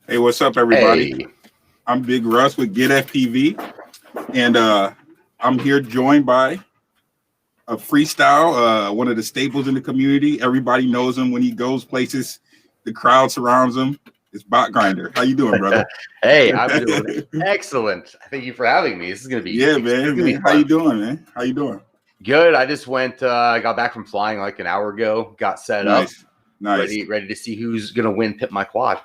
Hey, what's up, everybody? Hey. I'm Big Russ with GetFPV, and I'm here joined by a freestyle, one of the staples in the community. Everybody knows him when he goes places. The crowd surrounds him. It's BotGrinder. How you doing, brother? Hey, I'm doing excellent. Thank you for having me. This is gonna be man. How you doing, man? How you doing? Good. I just went. I got back from flying like an hour ago. Got set up. Nice. Ready to see who's gonna win Pimp My Quad.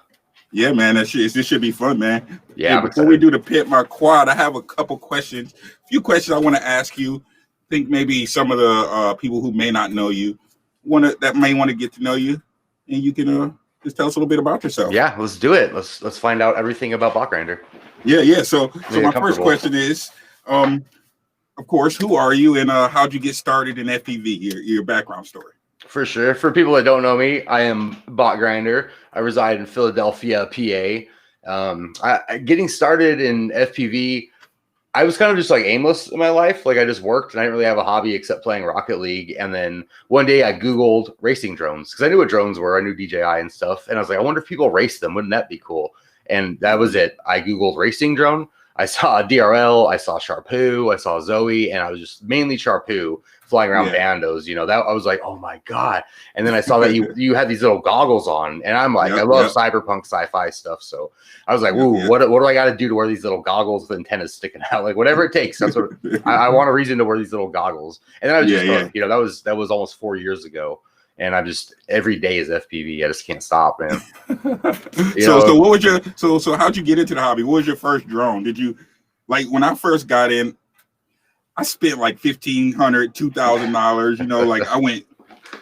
Yeah, man. This should be fun, man. Yeah. Hey, before we do the Pimp My Quad, I have a couple questions. A few questions I want to ask you. I think maybe some of the people who may not know you may want to get to know you, and you can just tell us a little bit about yourself. Yeah, let's do it. Let's find out everything about BotGrinder. Yeah. So my first question is, of course, who are you and how'd you get started in FPV? Your background story. For sure. For people that don't know me, I am BotGrinder. I reside in Philadelphia, PA. Getting started in FPV, I was kind of just like aimless in my life. Like I just worked and I didn't really have a hobby except playing Rocket League. And then one day I Googled racing drones because I knew what drones were. I knew DJI and stuff. And I was like, I wonder if people race them. Wouldn't that be cool? And that was it. I Googled racing drone. I saw a DRL, I saw Sharpoo, I saw Zoe, and I was just mainly Sharpoo flying around bandos. You know, that I was like, oh my God. And then I saw that you had these little goggles on, and I'm like, I love cyberpunk sci-fi stuff. So I was like, ooh, what do I got to do to wear these little goggles with antennas sticking out? Like whatever it takes. That's what I want a reason to wear these little goggles. And then I was just, you know, that was almost 4 years ago. And I'm just every day is FPV. I just can't stop, man. So what was your so how'd you get into the hobby? What was your first drone? Did you like when I first got in? I spent like $1,500, $2,000. You know, like I went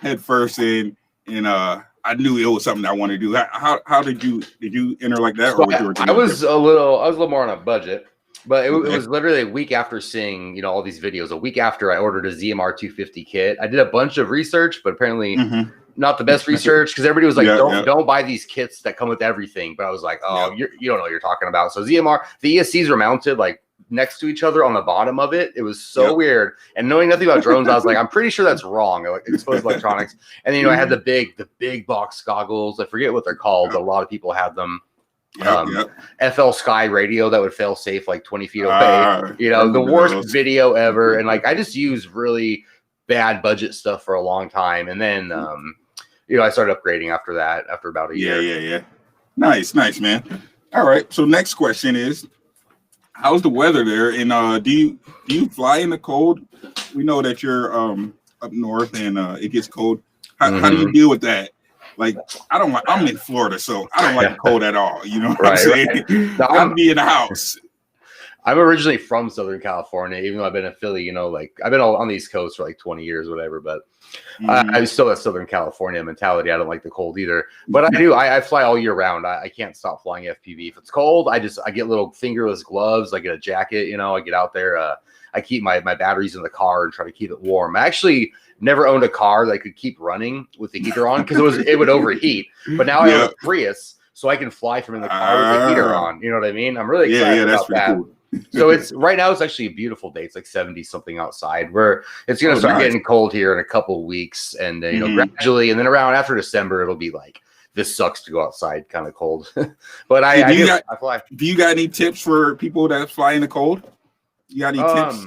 head first in, and I knew it was something I wanted to do. How did you enter like that? So I was a little more on a budget. But it was literally a week after seeing, you know, all these videos. A week after I ordered a ZMR 250 kit. I did a bunch of research, but apparently not the best research because everybody was like, don't buy these kits that come with everything. But I was like, oh, you don't know what you're talking about. So ZMR, the ESCs were mounted like next to each other on the bottom of it. It was so weird. And knowing nothing about drones, I was like, I'm pretty sure that's wrong. Like exposed electronics. And then, you know, I had the big box goggles. I forget what they're called. But a lot of people had them. FL Sky radio that would fail safe like 20 feet away. You know, the worst video ever. And like I just used really bad budget stuff for a long time. And then you know, I started upgrading after that, after about a year. Yeah. Nice, man. All right. So next question is, how's the weather there? And do you fly in the cold? We know that you're up north and it gets cold. How do you deal with that? Like I'm in Florida, so I don't like the cold at all. You know what I'm saying? No, I'm be in the house. I'm originally from Southern California, even though I've been in Philly, you know, like I've been on the East Coast for like 20 years, whatever, but I still have Southern California mentality. I don't like the cold either, but I fly all year round. I can't stop flying FPV. If it's cold, I get little fingerless gloves. I get a jacket, you know, I get out there. I keep my batteries in the car and try to keep it warm. I actually never owned a car that I could keep running with the heater on because it would overheat. But now I have a Prius, so I can fly from in the car with the heater on. You know what I mean? I'm really excited about that. Cool. So right now it's actually a beautiful day. It's like 70 something outside. Where it's gonna start getting cold here in a couple of weeks, and you know, gradually, and then around after December, it'll be like this sucks to go outside, kind of cold. But I fly. Do you got any tips for people that fly in the cold? You got any tips?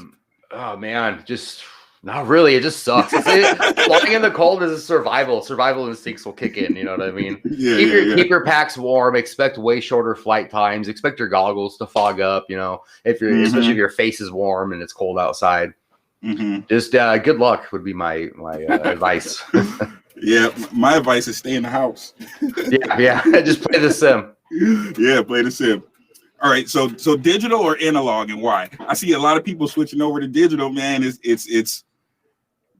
Oh man, just not really. It just sucks. Flying in the cold is a survival. Survival instincts will kick in. You know what I mean? Keep your packs warm. Expect way shorter flight times. Expect your goggles to fog up. You know, especially if your face is warm and it's cold outside. Just good luck would be my advice. Yeah, my advice is stay in the house. yeah. Just play the sim. Yeah, play the sim. All right, so digital or analog, and why? I see a lot of people switching over to digital. Man, it's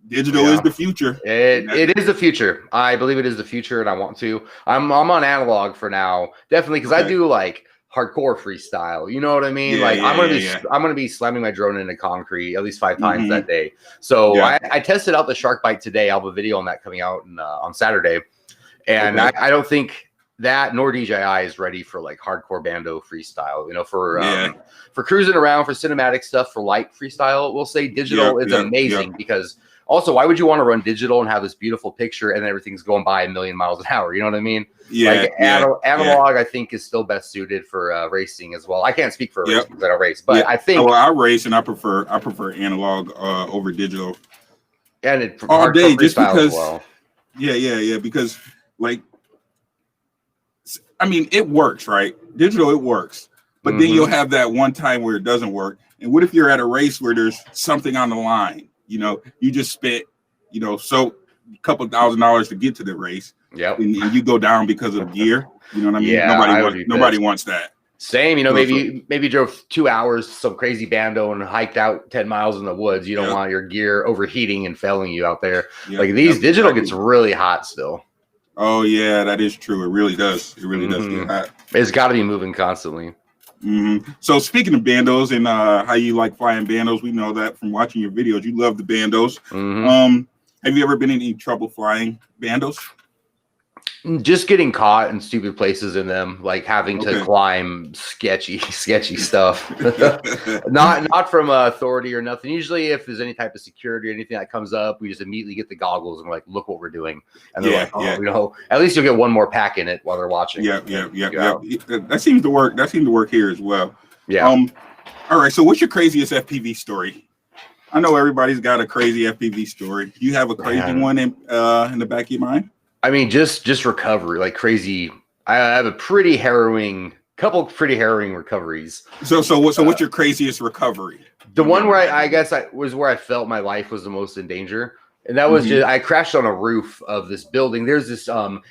digital is the future. It is the future. I believe it is the future, and I want to. I'm on analog for now, definitely, because I do like hardcore freestyle. You know what I mean? I'm gonna be slamming my drone into concrete at least 5 times that day. So I tested out the shark bite today. I'll have a video on that coming out on Saturday, and I don't think that nor DJI is ready for like hardcore bando freestyle, you know, for cruising around, for cinematic stuff, for light freestyle. We'll say digital is amazing because Also, why would you want to run digital and have this beautiful picture and everything's going by 1,000,000 miles an hour? You know what I mean? Yeah, like analog, I think, is still best suited for racing as well. I can't speak for racing because I don't race, but I think. Well, I race and I prefer analog over digital. And it all day, just because. Well. Yeah. Because like, I mean, it works, right? Digital, it works, but then you'll have that one time where it doesn't work. And what if you're at a race where there's something on the line? You know, you just spent, so a couple $1,000s to get to the race. Yep. And you go down because of gear. You know what I mean? Yeah, nobody wants that. Same, maybe drove 2 hours to some crazy bando and hiked out 10 miles in the woods. You don't want your gear overheating and failing you out there. Like these digital gets really hot still. Oh yeah, that is true. It really does. It really does get hot. It's got to be moving constantly. So speaking of bandos and how you like flying bandos, we know that from watching your videos. You love the bandos. Have you ever been in any trouble flying bandos? Just getting caught in stupid places in them, like having to climb sketchy stuff. not from authority or nothing. Usually if there's any type of security or anything that comes up, we just immediately get the goggles and we're like, look what we're doing. And they're like, at least you'll get one more pack in it while they're watching. Yeah. That seems to work. That seemed to work here as well. Yeah. All right. So what's your craziest FPV story? I know everybody's got a crazy FPV story. You have a crazy one in the back of your mind? I mean, just recovery, like crazy. I have a couple pretty harrowing recoveries. So what's your craziest recovery? The one where I guess was where I felt my life was the most in danger. And that was just, I crashed on a roof of this building. There's this,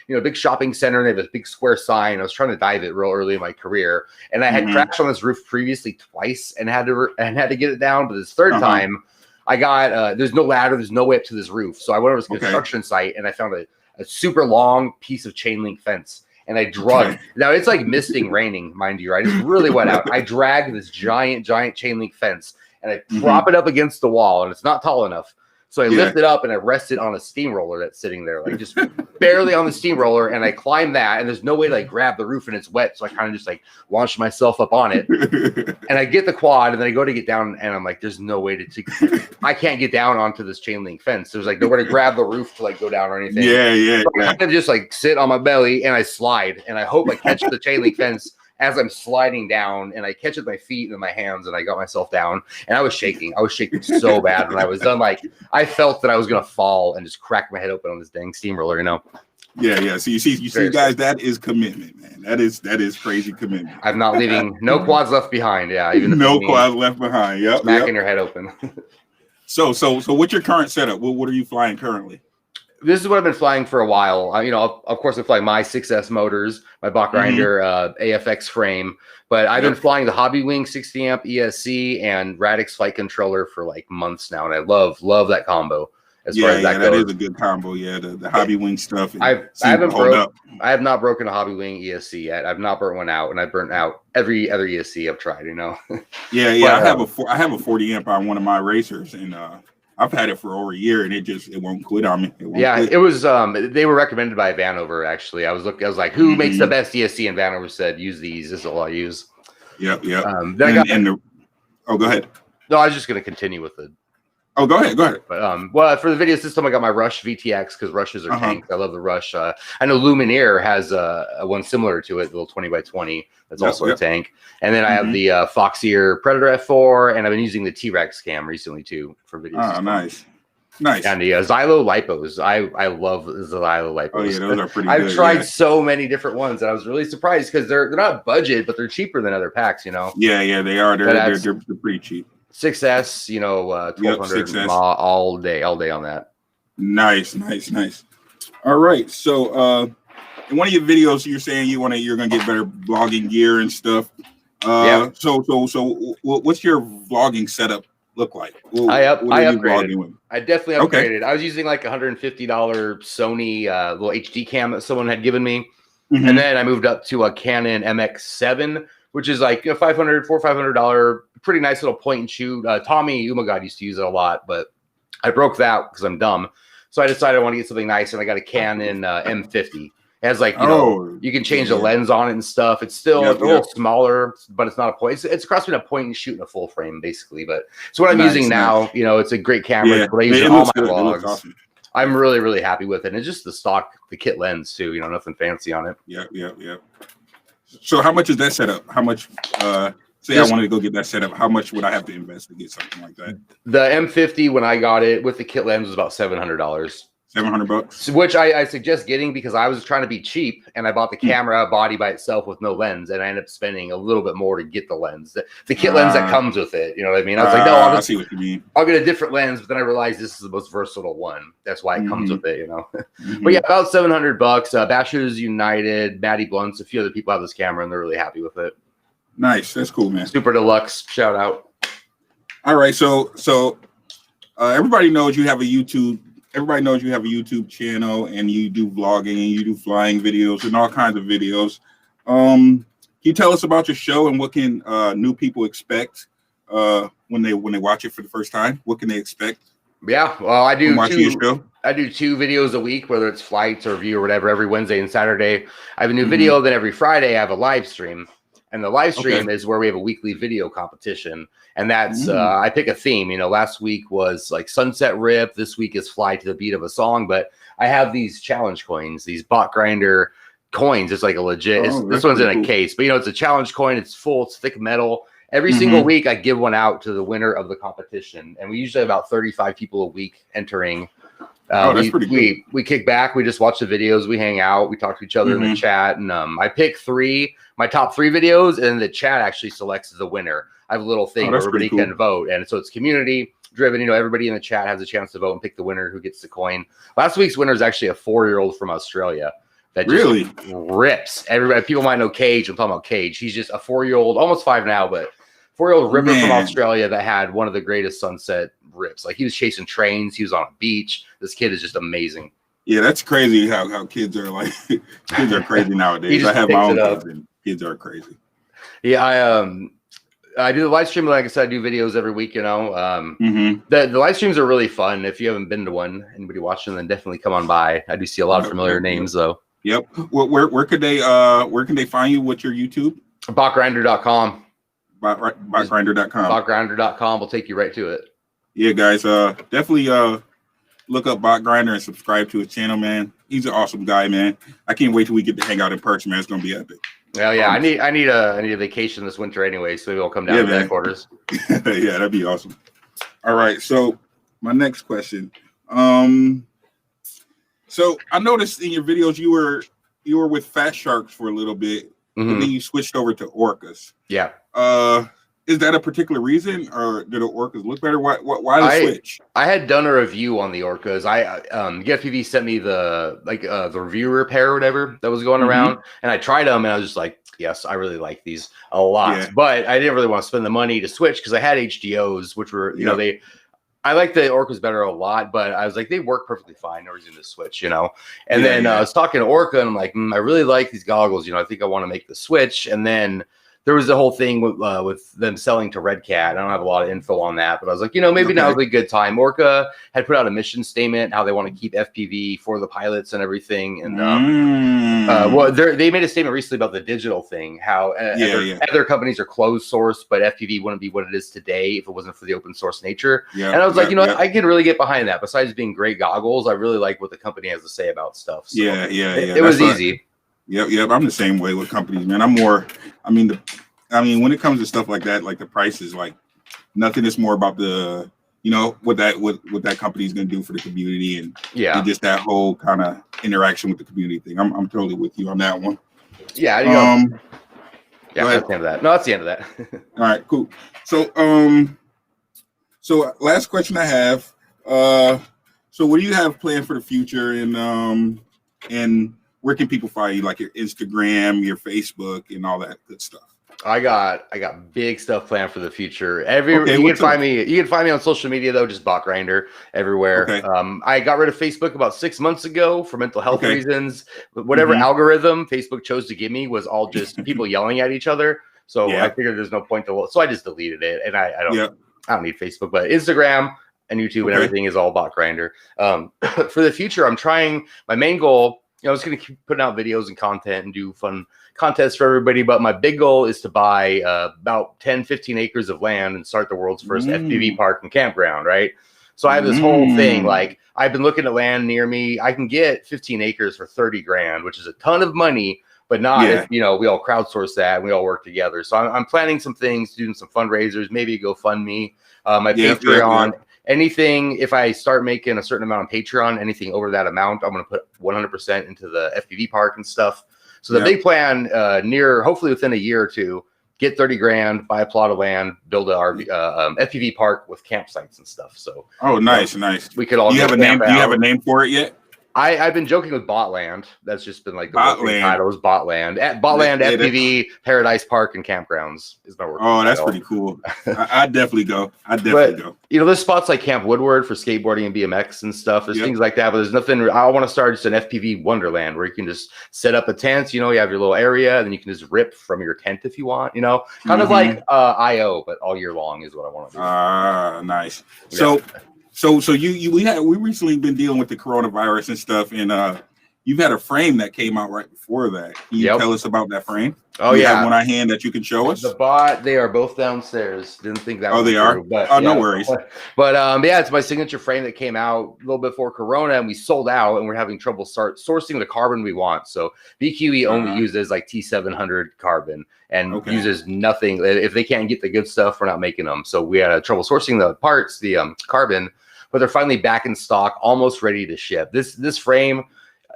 big shopping center, and they have a big square sign. I was trying to dive it real early in my career. And I had crashed on this roof previously twice and had to get it down. But this third time I got, there's no ladder. There's no way up to this roof. So I went over to this construction site and I found a super long piece of chain link fence, and I drug. Now it's like misting raining, mind you, right? It's really wet out. I drag this giant chain link fence and I prop it up against the wall, and it's not tall enough. So I lift it up and I rest it on a steamroller that's sitting there, like just barely on the steamroller. And I climb that, and there's no way to like grab the roof, and it's wet. So I kind of just like launched myself up on it, and I get the quad, and then I go to get down, and I'm like, there's no way I can't get down onto this chain link fence. There's like nowhere to grab the roof to like go down or anything. Yeah. So I kind of just like sit on my belly and I slide, and I hope I catch the chain link fence as I'm sliding down, and I catch it with my feet and my hands, and I got myself down, and I was shaking so bad when I was done. Like I felt that I was gonna fall and just crack my head open on this dang steamroller, Yeah. So you see, guys, that is commitment, man. That is crazy commitment. I'm not leaving no quads left behind. Yeah, even no quads left behind. Yep. Smacking your head open. So what's your current setup? What are you flying currently? This is what I've been flying for a while. Of course, I'm flying my 6S motors, my BotGrinder AFX frame, but I've been flying the Hobby Wing 60 amp ESC and Radix flight controller for like months now, and I love that combo. As far as that goes. That is a good combo. Yeah, the Hobby Wing stuff. I have not broken a Hobby Wing ESC yet. I've not burnt one out, and I burnt out every other ESC I've tried. Yeah. But, I have a 40 amp on one of my racers, and I've had it for over a year, and it won't quit on me. It was they were recommended by Vanover, actually. I was like, who makes the best ESC? And Vanover said, use these. This is all I use. Yep. Go ahead. No, I was just going to continue with it. Oh, go ahead. But for the video system, I got my Rush VTX because Rushes are tanks. I love the Rush. I know Luminaire has one similar to it, the little 20x20. That's also a tank. And then I have the Foxeer Predator F4, and I've been using the T-Rex cam recently too for video system. Nice. And the Xylo Lipos. I love the Xylo Lipos. Oh yeah, those are pretty I've tried so many different ones, and I was really surprised because they're not budget, but they're cheaper than other packs. Yeah, they are. They're pretty cheap. 6S, 1200 all day on that. Nice. All right. So in one of your videos, you're saying you're gonna get better vlogging gear and stuff. So what's your vlogging setup look like? I upgraded. I definitely upgraded. Okay. I was using like $150 Sony little HD cam that someone had given me, and then I moved up to a Canon MX7, which is like a $500 pretty nice little point and shoot. Tommy Umagod used to use it a lot, but I broke that because I'm dumb. So I decided I want to get something nice, and I got a Canon M50. It has like, you can change the lens on it and stuff. It's still a little smaller, but it's not a point. It's a cross between a point and shoot and a full frame, basically. But it's what I'm using now. You know, it's a great camera. Yeah, It's what I use in all my vlogs. It looks awesome. I'm really, really happy with it. And it's just the kit lens too. You know, nothing fancy on it. Yeah. So how much is that setup? How much? Say I wanted to go get that set up. How much would I have to invest to get something like that? The M50 when I got it with the kit lens was about $700. $700, which I suggest getting because I was trying to be cheap and I bought the camera body by itself with no lens, and I ended up spending a little bit more to get the lens, the kit lens that comes with it. You know what I mean? I was like, no, I see what you mean. I'll get a different lens, but then I realized this is the most versatile one. That's why it comes with it, you know. But yeah, about $700. Bashers United, Maddie Blunts, a few other people have this camera and they're really happy with it. Nice, that's cool, man. Super deluxe, shout out. All right, so everybody knows you have a YouTube. Everybody knows you have a YouTube channel and you do vlogging and you do flying videos and all kinds of videos. Can you tell us about your show and what can new people expect when they watch it for the first time? What can they expect? Yeah, well, I do two 2 videos a week, whether it's flights or review or whatever. Every Wednesday and Saturday, I have a new video. Then every Friday, I have a live stream. And the live stream is where we have a weekly video competition. And that's, I pick a theme. You know, last week was like Sunset Rip. This week is Fly to the Beat of a Song. But I have these challenge coins, these BotGrinder coins. It's like a legit, this one's in a case. But, you know, it's a challenge coin. It's full. It's thick metal. Every single week, I give one out to the winner of the competition. And we usually have about 35 people a week entering. That's pretty cool. We kick back. We just watch the videos. We hang out. We talk to each other in the chat. And I pick my top 3 videos, and the chat actually selects the winner. I have a little thing where everybody can vote. And so it's community driven. You know, everybody in the chat has a chance to vote and pick the winner who gets the coin. Last week's winner is actually a 4-year-old from Australia that just rips. Everybody, people might know Cage. I'm talking about Cage. He's just a 4-year-old, almost 5 now, but 4-year-old ripper from Australia that had one of the greatest sunset rips. Like he was chasing trains. He was on a beach. This kid is just amazing. Yeah, that's crazy how kids are like, kids are crazy nowadays. I have my own kids and kids are crazy. Yeah, I do the live stream. Like I said, I do videos every week, you know. The live streams are really fun. If you haven't been to one, anybody watching, then definitely come on by. I do see a lot of familiar names though. Yep. Where could they find you? What's your YouTube? BotGrinder.com. BotGrinder.com. BotGrinder.com will take you right to it. Yeah, guys, definitely look up BotGrinder and subscribe to his channel, man. He's an awesome guy, man. I can't wait till we get to hang out in person, man. It's gonna be epic. Well, yeah, I need a vacation this winter anyway, so maybe I'll come down to headquarters. Yeah, that'd be awesome. All right, so my next question. So I noticed in your videos you were with Fat Sharks for a little bit, and then you switched over to orcas. Yeah. Is that a particular reason, or did the orcas look better? Why the switch? I had done a review on the orcas. GetFPV sent me the review repair or whatever that was going around, and I tried them, and I was just like, yes, I really like these a lot, but I didn't really want to spend the money to switch because I had HDOs, which were I like the orcas better a lot, but I was like, they work perfectly fine. No reason to switch, you know. And then I was talking to Orca, and I'm like, I really like these goggles. You know, I think I want to make the switch. And then there was the whole thing with them selling to Red Cat. I don't have a lot of info on that, but I was like, you know, maybe now is a good time. Orca had put out a mission statement, how they want to keep FPV for the pilots and everything. And they made a statement recently about the digital thing, how other companies are closed source, but FPV wouldn't be what it is today if it wasn't for the open source nature. And I was like, you know, I can really get behind that. Besides being great goggles, I really like what the company has to say about stuff. So it was easy. Yep. I'm the same way with companies, man. I mean, when it comes to stuff like that, like the prices, like nothing is more about the, you know, what that company is going to do for the community and just that whole kind of interaction with the community thing. I'm totally with you on that one. Yeah. That's the end of that. No, that's the end of that. All right, cool. So last question I have. So what do you have planned for the future, and where can people find you, like your Instagram, your Facebook, and all that good stuff? I got big stuff planned for the future. You can find me on social media though, just BotGrinder everywhere. I got rid of Facebook about 6 months ago for mental health reasons. Whatever algorithm Facebook chose to give me was all just people yelling at each other. So I figured there's no point so I just deleted it, and I don't need Facebook, but Instagram and YouTube and everything is all BotGrinder. For the future, I'm trying. My main goal I was going to keep putting out videos and content and do fun contests for everybody. But my big goal is to buy about 10, 15 acres of land and start the world's first FPV park and campground, right? So I have this whole thing. Like, I've been looking at land near me. I can get 15 acres for 30 grand, which is a ton of money, but not if, we all crowdsource that and we all work together. So I'm planning some things, doing some fundraisers, maybe GoFundMe, my Patreon. Anything, if I start making a certain amount on Patreon, anything over that amount, I'm going to put 100% into the FPV park and stuff. So the big plan, hopefully within a year or two, get 30 grand, buy a plot of land, build a RV, FPV park with campsites and stuff. So nice. We could all. Do you have a name? Do you have a name for it yet? I've been joking with Botland. That's just been like the working title is Botland. Botland FPV Paradise Park and Campgrounds is my working title. That's pretty cool. I'd definitely go. Go. There's spots like Camp Woodward for skateboarding and BMX and stuff. There's things like that, but there's nothing. I want to start just an FPV Wonderland where you can just set up a tent. You have your little area, and then you can just rip from your tent if you want. Kind of like IO, but all year long is what I want to do. Nice. So we recently been dealing with the coronavirus and stuff, and you've had a frame that came out right before that. Can you tell us about that frame? Oh, you have one on hand that you can show us? They are both downstairs. Didn't think that. Oh, they are. But, no worries. But it's my signature frame that came out a little bit before Corona, and we sold out, and we're having trouble sourcing the carbon we want. So BQE only uses like T700 carbon and uses nothing. If they can't get the good stuff, we're not making them. So we had trouble sourcing the parts, the carbon. But they're finally back in stock, almost ready to ship. This frame,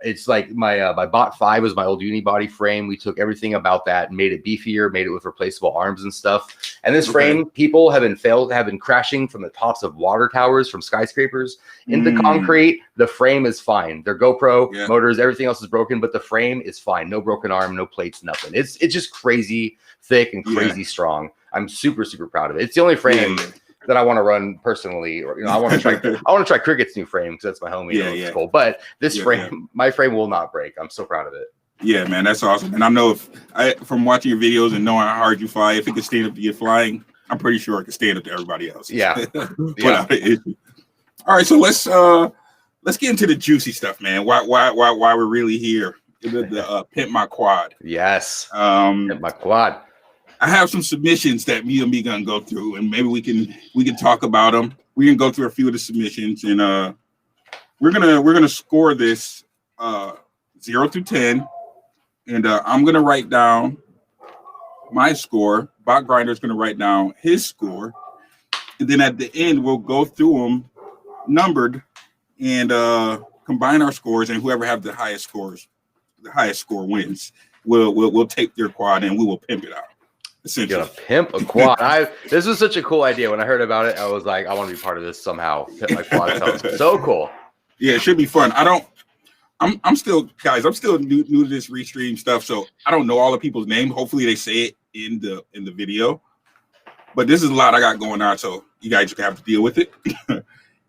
it's like my Bot 5 was my old unibody frame. We took everything about that and made it beefier, made it with replaceable arms and stuff. And this frame, people have been crashing from the tops of water towers from skyscrapers into concrete. The frame is fine. Their GoPro motors, everything else is broken, but the frame is fine. No broken arm, no plates, nothing. It's just crazy thick and crazy strong. I'm super, super proud of it. It's the only frame that I want to run personally, or I want to try Cricket's new frame because that's my homie. It's cool. But this frame, my frame will not break. I'm so proud of it. Yeah, man, that's awesome. And I know from watching your videos and knowing how hard you fly, if it can stand up to you flying, I'm pretty sure it can stand up to everybody else. Yeah. Without an issue. All right, so let's get into the juicy stuff, man. Why we're really here? The Pimp My Quad. Yes. Pimp My Quad. I have some submissions that me and me gonna go through, and maybe we can talk about them. We can go through a few of the submissions, and we're gonna score this 0 through 10, and I'm gonna write down my score. BotGrinder is gonna write down his score, and then at the end we'll go through them numbered and combine our scores, and whoever have the highest score wins. We'll take their quad and we will pimp it out. You're gonna pimp a quad. This was such a cool idea. When I heard about it, I was like, I want to be part of this somehow. Pimp my quad sounds so cool. Yeah, it should be fun. I'm still new to this restream stuff, so I don't know all the people's names. Hopefully they say it in the video. But this is a lot I got going on, so you guys just have to deal with it.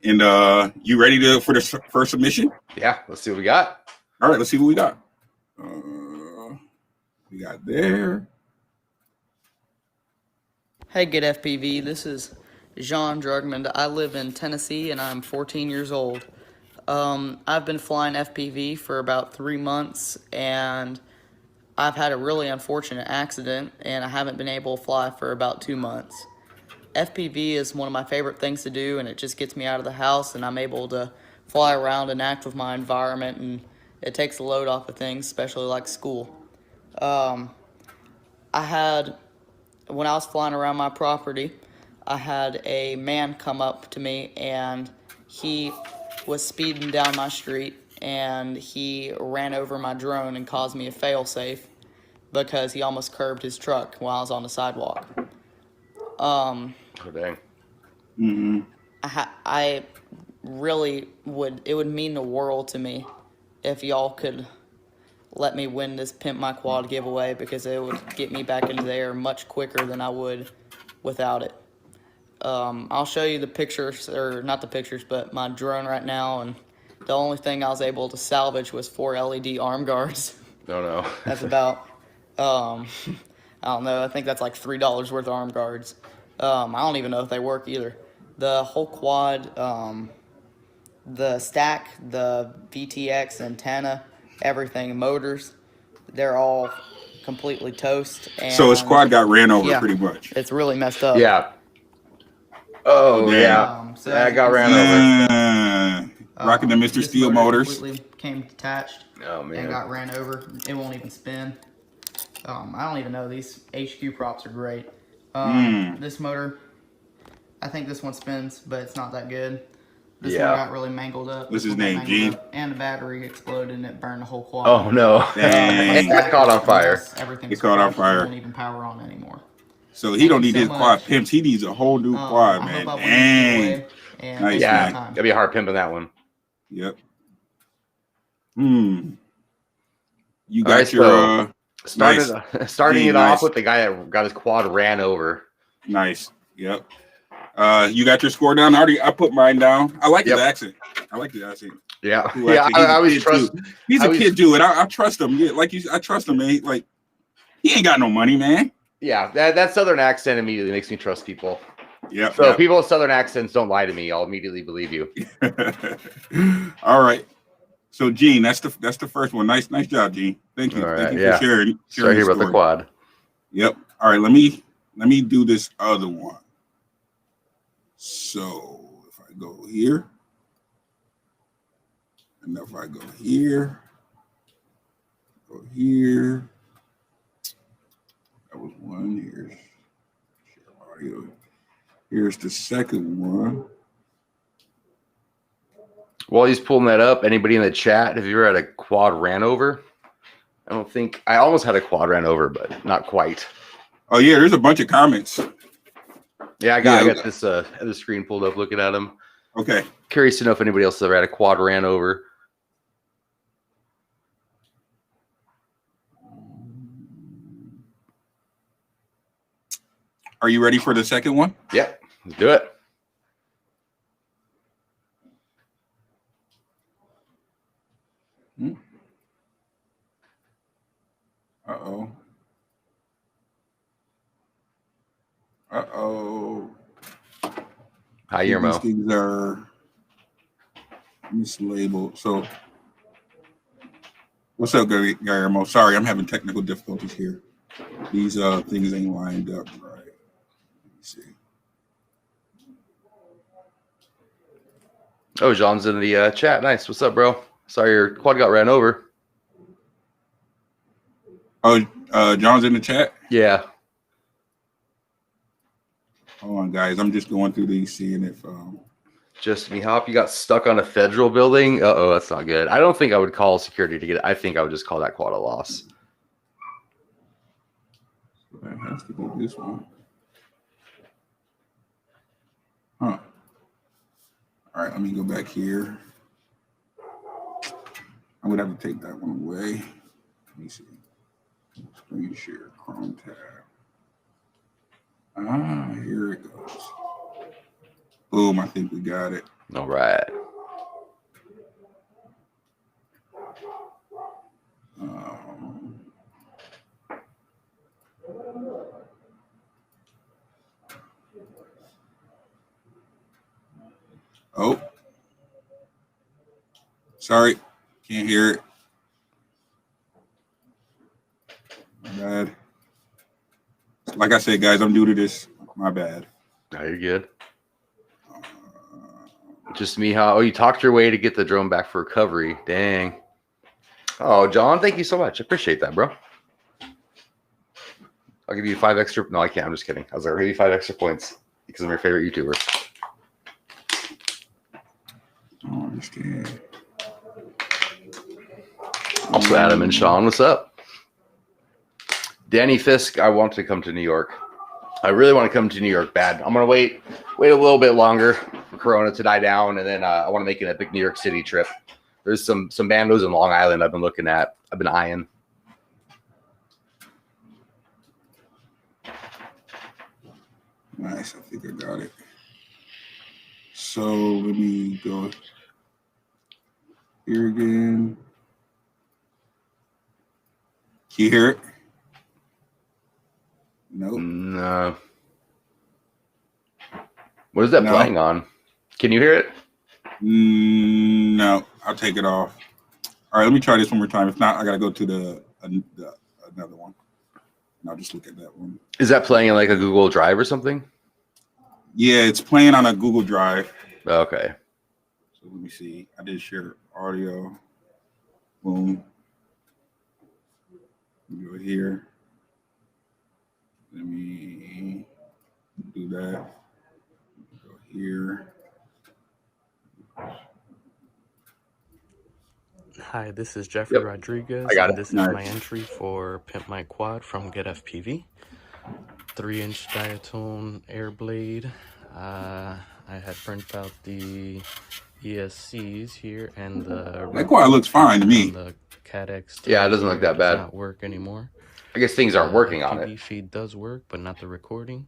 And you ready for the first submission? Yeah, let's see what we got. All right, let's see what we got. We got there. Hey, GetFPV, this is Jean Drugman. I live in Tennessee and I'm 14 years old. I've been flying FPV for about 3 months and I've had a really unfortunate accident and I haven't been able to fly for about 2 months. FPV is one of my favorite things to do and it just gets me out of the house and I'm able to fly around and act with my environment, and it takes the load off of things, especially like school. When I was flying around my property, I had a man come up to me and he was speeding down my street and he ran over my drone and caused me a fail-safe because he almost curbed his truck while I was on the sidewalk. Oh, dang. Mm-hmm. I really it would mean the world to me if y'all could let me win this Pimp My Quad giveaway, because it would get me back into the air much quicker than I would without it. I'll show you the pictures, or not the pictures, but my drone right now, and the only thing I was able to salvage was 4 LED arm guards. Oh, no. That's about, I don't know, I think that's like $3 worth of arm guards. I don't even know if they work either. The whole quad, the stack, the VTX antenna, everything. Motors, they're all completely toast. And So his quad got ran over yeah, pretty much. it's really messed up. Yeah. Oh, Oh, dang. yeah. So I as you got can ran see, over. Rocking the Mr. this Steel motor motors. completely came detached Oh, and man. got ran over. It won't even spin. I don't even know. These HQ props are great. This motor, I think this one spins, but it's not that good. This one got really mangled up. What's his one got name, mangled Gene? up, and the battery exploded and it burned the whole quad. Oh, no. Dang. It got caught on fire. Everything's It caught on crushed, fire. It won't even power on anymore. So he Thank don't you need so his much. quad pimps. He needs a whole new quad, I man. hope I went in your Dang. way, and Nice, thanks for Yeah. your time. It'd be hard pimping that one. Yep. You All right, got your so starting Gee, it nice. off with the guy that got his quad ran over. nice. Yep. You got your score down. I put mine down. I like his Yep. accent. I like the accent. Yeah. Cool Yeah. accent. He's I a always kid, trust. too. He's a kid too, and I trust him. Yeah, I trust him, man. Like he ain't got no money, man. Yeah. That Southern accent immediately makes me trust people. Yeah. So if people with Southern accents don't lie to me, I'll immediately believe you. All right. So Gene, that's the first one. Nice job, Gene. Thank you. All right, Thank you yeah. for sharing. Sorry to hear your about the story. quad. Yep. All right. Let me do this other one. So if I go here, and if I go here, that was one. Here's share audio. Here's the second one. While he's pulling that up, anybody in the chat, have you ever had a quad ran over? I don't think I almost had a quad ran over, but not quite. Oh yeah, there's a bunch of comments. Yeah, I got this other screen pulled up looking at them. Okay. Curious to know if anybody else ever had a quad ran over. Are you ready for the second one? Yep, let's do it. Uh-oh. Uh-oh. Hi, These Yermo. things are mislabeled. So, what's up, Guillermo? Sorry, I'm having technical difficulties here. These things ain't lined up right. Let me see. Oh, John's in the chat. Nice. What's up, bro? Sorry, your quad got ran over. Oh, John's in the chat? Yeah. Hold on, guys. I'm just going through these, seeing if Just me hop. You got stuck on a federal building. Uh-oh, that's not good. I don't think I would call security to get it. I think I would just call that quad a loss. that has to be this one. Huh. All right, let me go back here. I'm gonna have to take that one away. Let me see. Screen share, Chrome tab. Ah, here it goes. Boom, I think we got it. All right. Oh, sorry, can't hear it. My bad. Like I said, guys, I'm new to this. My bad. No, you're good. Just me how? Oh, you talked your way to get the drone back for recovery. Dang. Oh, John, thank you so much. I appreciate that, bro. I'll give you 5 extra. No, I can't. I'm just kidding. I was like, I'll give you 5 extra points because I'm your favorite YouTuber. I don't understand. Also, Adam and Sean, what's up? Danny Fisk, I want to come to New York. I really want to come to New York bad. I'm gonna wait a little bit longer for Corona to die down, and then I want to make an epic New York City trip. There's some bandos in Long Island I've been looking at. I've been eyeing. Nice, I think I got it. So let me go here again. Can you hear it? Nope. No. What is that No. playing on? Can you hear it? No, I'll take it off. All right, let me try this one more time. If not, I gotta go to the another one. And I'll just look at that one. Is that playing in like a Google Drive or something? Yeah, it's playing on a Google Drive. Okay. So let me see. I did share audio. Boom. Go here. Let me do that. Go here. Hi, this is Jeffrey Rodriguez, I got and it. this Nice. is my entry for Pimp My Quad from GetFPV. 3-inch diatone air blade. I had printed out the ESCs here, and the That quad looks fine to me. the CADX Yeah, it doesn't look that does bad. not work anymore. I guess things aren't working on FPV it. feed does work, but not the recording.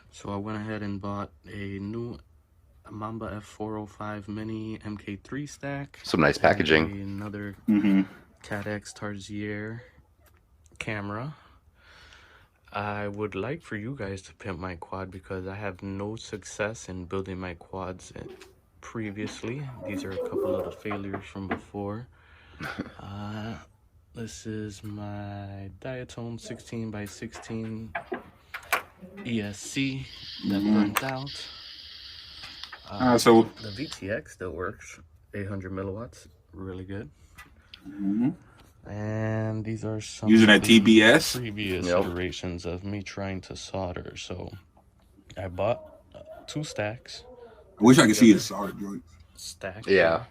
So I went ahead and bought a new Mamba F405 Mini MK3 stack. Some nice packaging. And another CADX Tarsier camera. I would like for you guys to pimp my quad because I have no success in building my quads previously. These are a couple of the failures from before. This is my Diatone 16x16 ESC that burnt out. So The VTX still works, 800 milliwatts, really good. And these are some using of that the TBS. previous iterations of me trying to solder. So I bought 2 stacks. I wish I could see the solid joint. Stack. Yeah.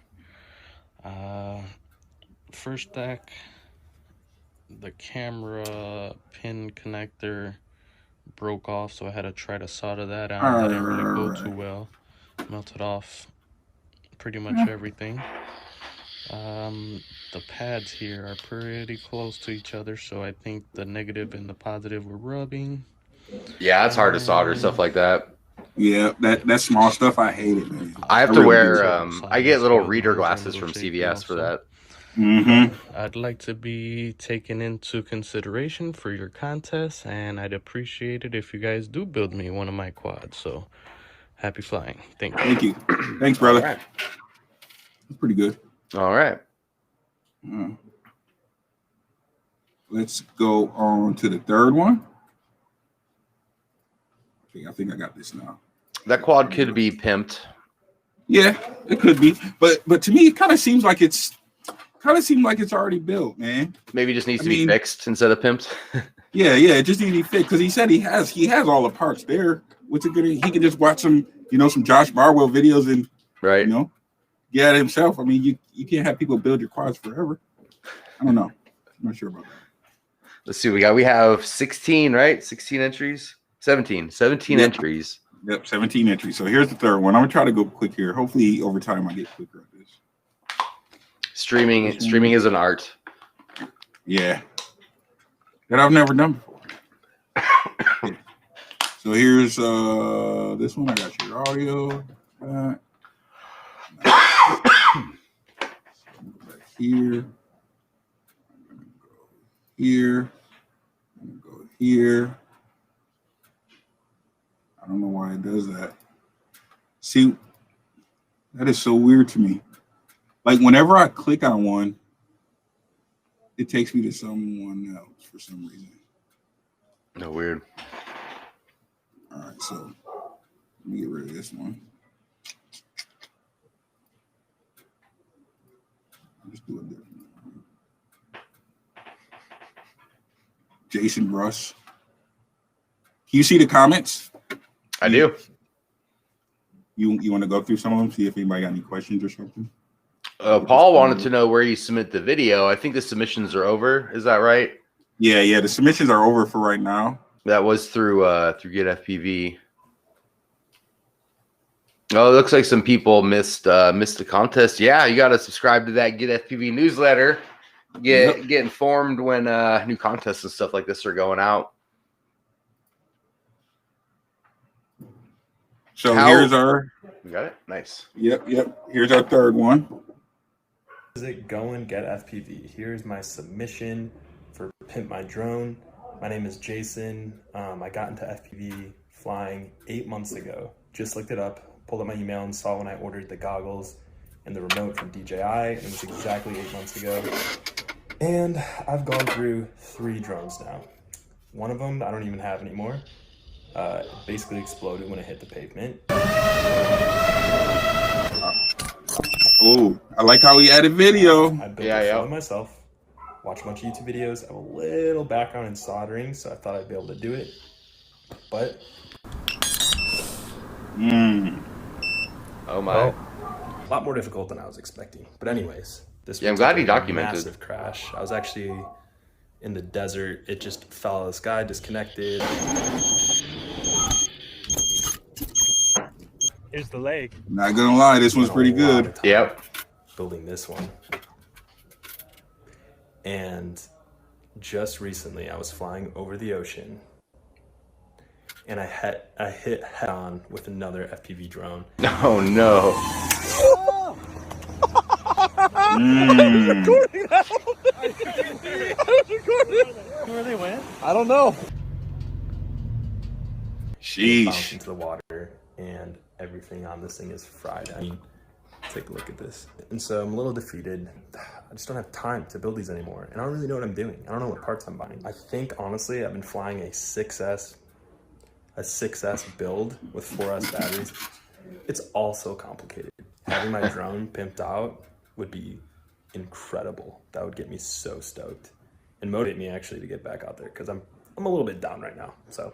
First stack, the camera pin connector broke off, so I had to try to solder that out. That didn't really go too well. Melted off pretty much everything. The pads here are pretty close to each other, so I think the negative and the positive were rubbing. Yeah, it's hard to solder stuff like that. Yeah, that small stuff, I hate it, man. I have to really wear, do. I get little reader glasses from CVS for that. I'd like to be taken into consideration for your contest, and I'd appreciate it if you guys do build me one of my quads. So, happy flying. Thank you. Thank you. Thanks, brother. All right. That's pretty good. All right. Let's go on to the third one. Okay, I think I got this now. That quad could be pimped. Yeah, it could be, but to me, it kind of seems like it's already built, man. Maybe just needs to be fixed instead of pimped. Yeah, it just needs to be fixed because he said he has all the parts there. What's it gonna? He can just watch some Josh Barwell videos and get it himself. I mean, you can't have people build your quads forever. I don't know. I'm not sure about that. Let's see what we got. We have 16, right? 16 entries. 17 entries. Yep, 17 entries. So here's the third one. I'm gonna try to go quick here. Hopefully, over time, I get quicker at this. Streaming is an art. Yeah, that I've never done before. Yeah. So here's this one. I got your audio. Back here. I'm gonna go here. I'm gonna go here. I don't know why it does that. See, that is so weird to me. Like whenever I click on one, it takes me to someone else for some reason. No, weird. All right, so let me get rid of this one. I'll just do a different one. Jason Russ. Can you see the comments? I do. You want to go through some of them, see if anybody got any questions or something? Paul wanted to know where you submit the video. I think the submissions are over. Is that right? Yeah. The submissions are over for right now. That was through GetFPV. Oh, it looks like some people missed the contest. Yeah, you got to subscribe to that GetFPV newsletter. Get informed when new contests and stuff like this are going out. So here's our. You got it? Nice. Yep. Here's our third one. How's it going, GetFPV? Here's my submission for Pimp My Drone. My name is Jason. I got into FPV flying 8 months ago. Just looked it up, pulled up my email and saw when I ordered the goggles. and the remote from DJI. It was exactly 8 months ago. And I've gone through 3 drones now. One of them I don't even have anymore. It basically exploded when it hit the pavement. Oh, I like how he added video. I built it fully myself. Watch a bunch of YouTube videos. I have a little background in soldering, so I thought I'd be able to do it. But Oh my. well, a lot more difficult than I was expecting. But anyways, this Yeah, I'm was glad he a documented. massive crash. I was actually in the desert. It just fell out of the sky, disconnected. Here's the lake. Not gonna lie, this one's pretty good. Yep. Building this one. And just recently I was flying over the ocean and I hit head on with another FPV drone. Oh no. Where they went? I don't know. It bounced Sheesh. into the water and everything on this thing is fried. I mean, take a look at this. And so I'm a little defeated. I just don't have time to build these anymore. And I don't really know what I'm doing. I don't know what parts I'm buying. I think honestly, I've been flying a 6S build with 4S batteries. It's all so complicated. Having my drone pimped out would be incredible. That would get me so stoked and motivate me actually to get back out there because I'm a little bit down right now. So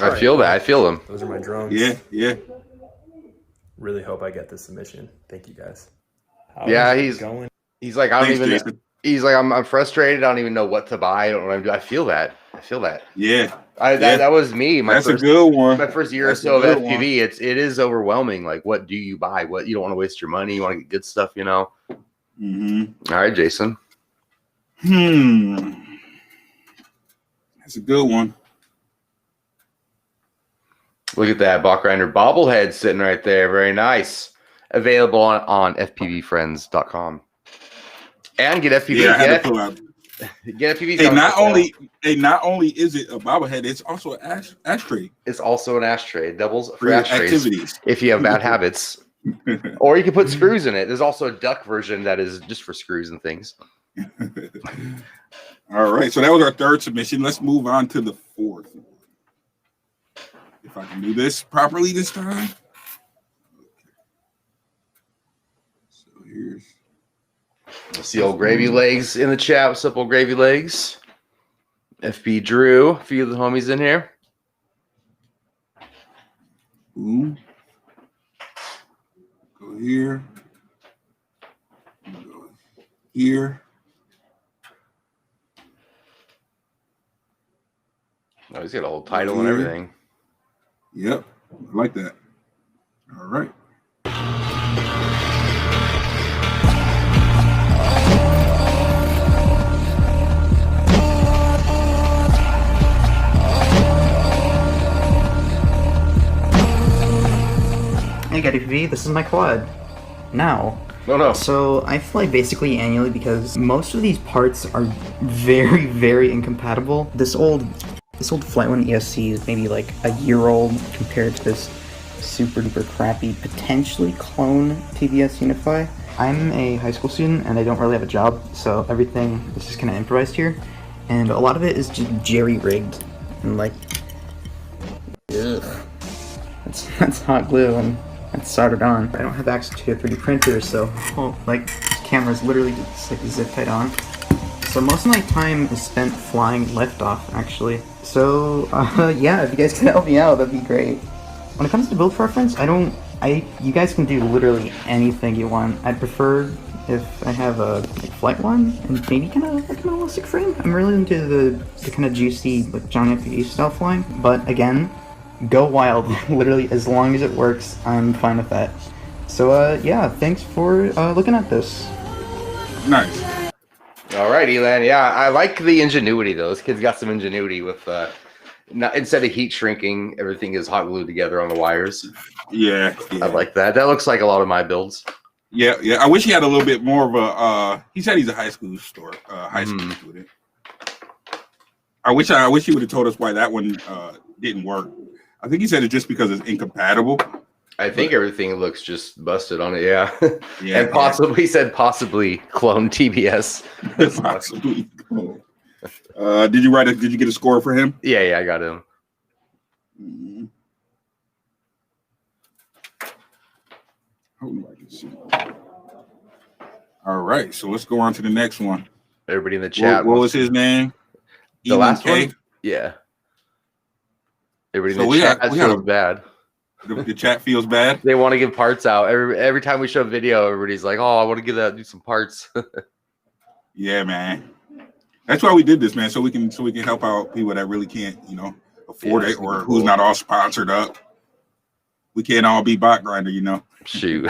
I feel that. I feel them. those are my drones. Yeah. Really hope I get this submission. Thank you guys. Yeah, How's it going? He's like, I don't Thanks, even. Jason. He's like, I'm frustrated. I don't even know what to buy. I don't know what I'm doing. I feel that. Yeah. That was me. That's a good one. My first year That's or so a of good one. FPV. It is overwhelming. Like, what do you buy? What you don't want to waste your money. You want to get good stuff. You know. Mm-hmm. All right, Jason. That's a good one. Look at that BotGrinder bobblehead sitting right there. Very nice. Available on fpvfriends.com. And get FPV. Yeah, I had to pull out. Get FPV. Hey, not only is it a bobblehead, it's also an ashtray. It's also an ashtray. Doubles for For ashtrays. activities. If you have bad habits. Or you can put screws in it. There's also a duck version that is just for screws and things. All right, so that was our third submission. Let's move on to the fourth. If I can do this properly this time. So here's. See old Gravy Legs in the chat. What's up, old Gravy Legs? FB Drew, a few of the homies in here. Boom. Go here. Go here. Oh, he's got a whole title and everything. Yep, I like that. All right. Hey GetFPV, this is my quad. Now. No, no. So I fly basically annually because most of these parts are very, very incompatible. This old Flight 1 ESC is maybe like a year old compared to this super duper crappy, potentially clone TBS Unify. I'm a high school student and I don't really have a job, so everything is just kind of improvised here. And a lot of it is just jerry-rigged and like, ugh. That's hot glue and that's soldered on. I don't have access to a 3D printer, so like this camera is literally just like zip tied on. So most of my time is spent flying liftoff, actually. So yeah, if you guys can help me out, that'd be great. When it comes to build preference, you guys can do literally anything you want. I'd prefer if I have a like, Flight 1 and maybe kind of like an realistic frame. I'm really into the kind of juicy like John FPV style flying, but again, go wild. Literally, as long as it works, I'm fine with that. So yeah, thanks for looking at this. Nice. All right, Elan. Yeah, I like the ingenuity, though. This kid's got some ingenuity with instead of heat shrinking, everything is hot glued together on the wires. Yeah. I like that. That looks like a lot of my builds. Yeah. I wish he had a little bit more of a. He said he's a high school student. I wish he would have told us why that one didn't work. I think he said it's just because it's incompatible. I think everything looks just busted on it. Yeah. Yeah, And possibly said possibly clone TBS. possibly. Did you get a score for him? Yeah, I got him. Mm-hmm. Hold on, I can see. All right, so let's go on to the next one. Everybody in the chat. What was his name? The last one? Yeah. Everybody in the chat feels bad. The chat feels bad. They want to give parts out. Every time we show a video, everybody's like, "Oh, I want to do some parts." Yeah, man. That's why we did this, man. So we can help out people that really can't, afford it, or who's not all sponsored up. We can't all be BotGrinder, Shoot.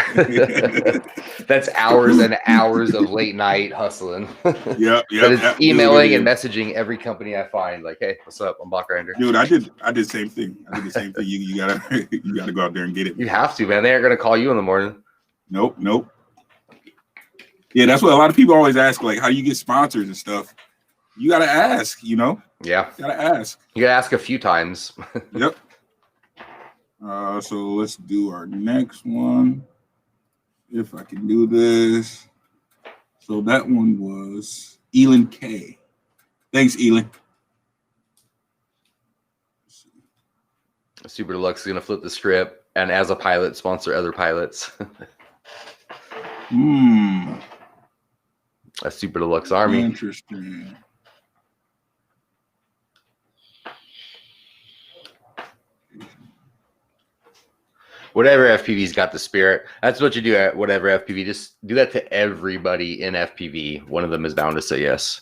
That's hours and hours of late night hustling. Yep. But it's emailing and messaging every company I find, like, "Hey, what's up? I'm BotGrinder." Dude, I did the same thing. You gotta go out there and get it. You have to, man. They aren't gonna call you in the morning. Nope. Yeah, that's what a lot of people always ask, like, how do you get sponsors and stuff? You gotta ask, Yeah. You gotta ask. You gotta ask a few times. Yep. So let's do our next one. If I can do this. So that one was Elin K. Thanks, Elin. Super Deluxe is gonna flip the script and as a pilot sponsor other pilots. A Super Deluxe Army. Interesting. Whatever FPV's got the spirit. That's what you do at whatever FPV. Just do that to everybody in FPV. One of them is bound to say yes.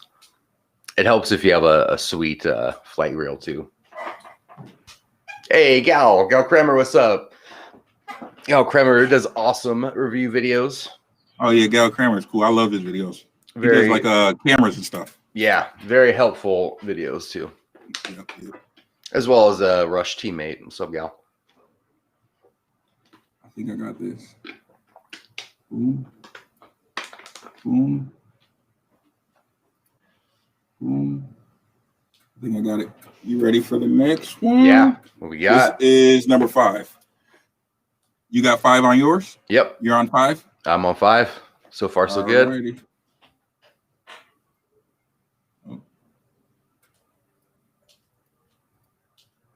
It helps if you have a sweet flight reel too. Hey, Gal Kremer, what's up? Gal Kremer does awesome review videos. Oh yeah, Gal Kramer is cool. I love his videos. He does like cameras and stuff. Yeah, very helpful videos too. Yep. As well as a Rush teammate. What's up, Gal? I think I got this. Boom. Boom. Boom. I think I got it. You ready for the next one? Yeah. What we got? This is number 5. You got 5 on yours? Yep. You're on 5? I'm on 5. So far, so good. Alrighty. Oh.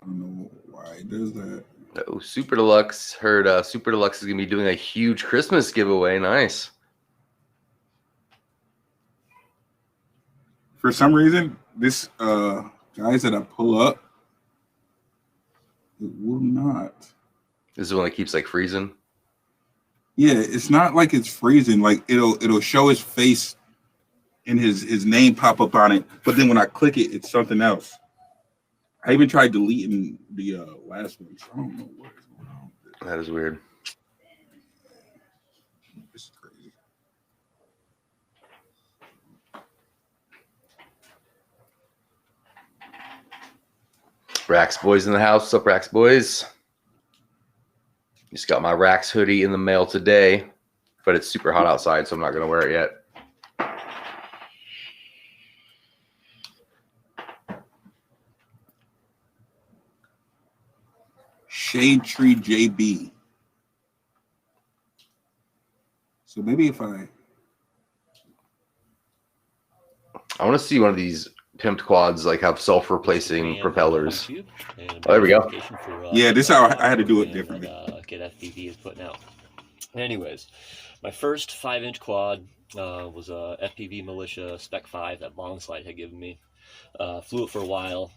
I don't know why it does that. Oh, Super Deluxe. Heard Super Deluxe is going to be doing a huge Christmas giveaway. Nice. For some reason, this guys that I pull up, it will not. This is the one that keeps like freezing. Yeah, it's not like it's freezing. Like it'll show his face and his name pop up on it, but then when I click it, it's something else. I even tried deleting the last one. So I don't know what is going on with it. That is weird. This is crazy. Rax Boys in the house. What's up, Rax Boys? Just got my Rax hoodie in the mail today, but it's super hot outside, so I'm not going to wear it yet. Shade Tree JB. So maybe if I want to see one of these pimped quads like have self-replacing propellers. Oh, there we go. Yeah, this is how I had to do it differently. GetFPV is putting out. Anyways, my first 5-inch quad was a FPV Militia Spec 5 that Longslide had given me. Flew it for a while,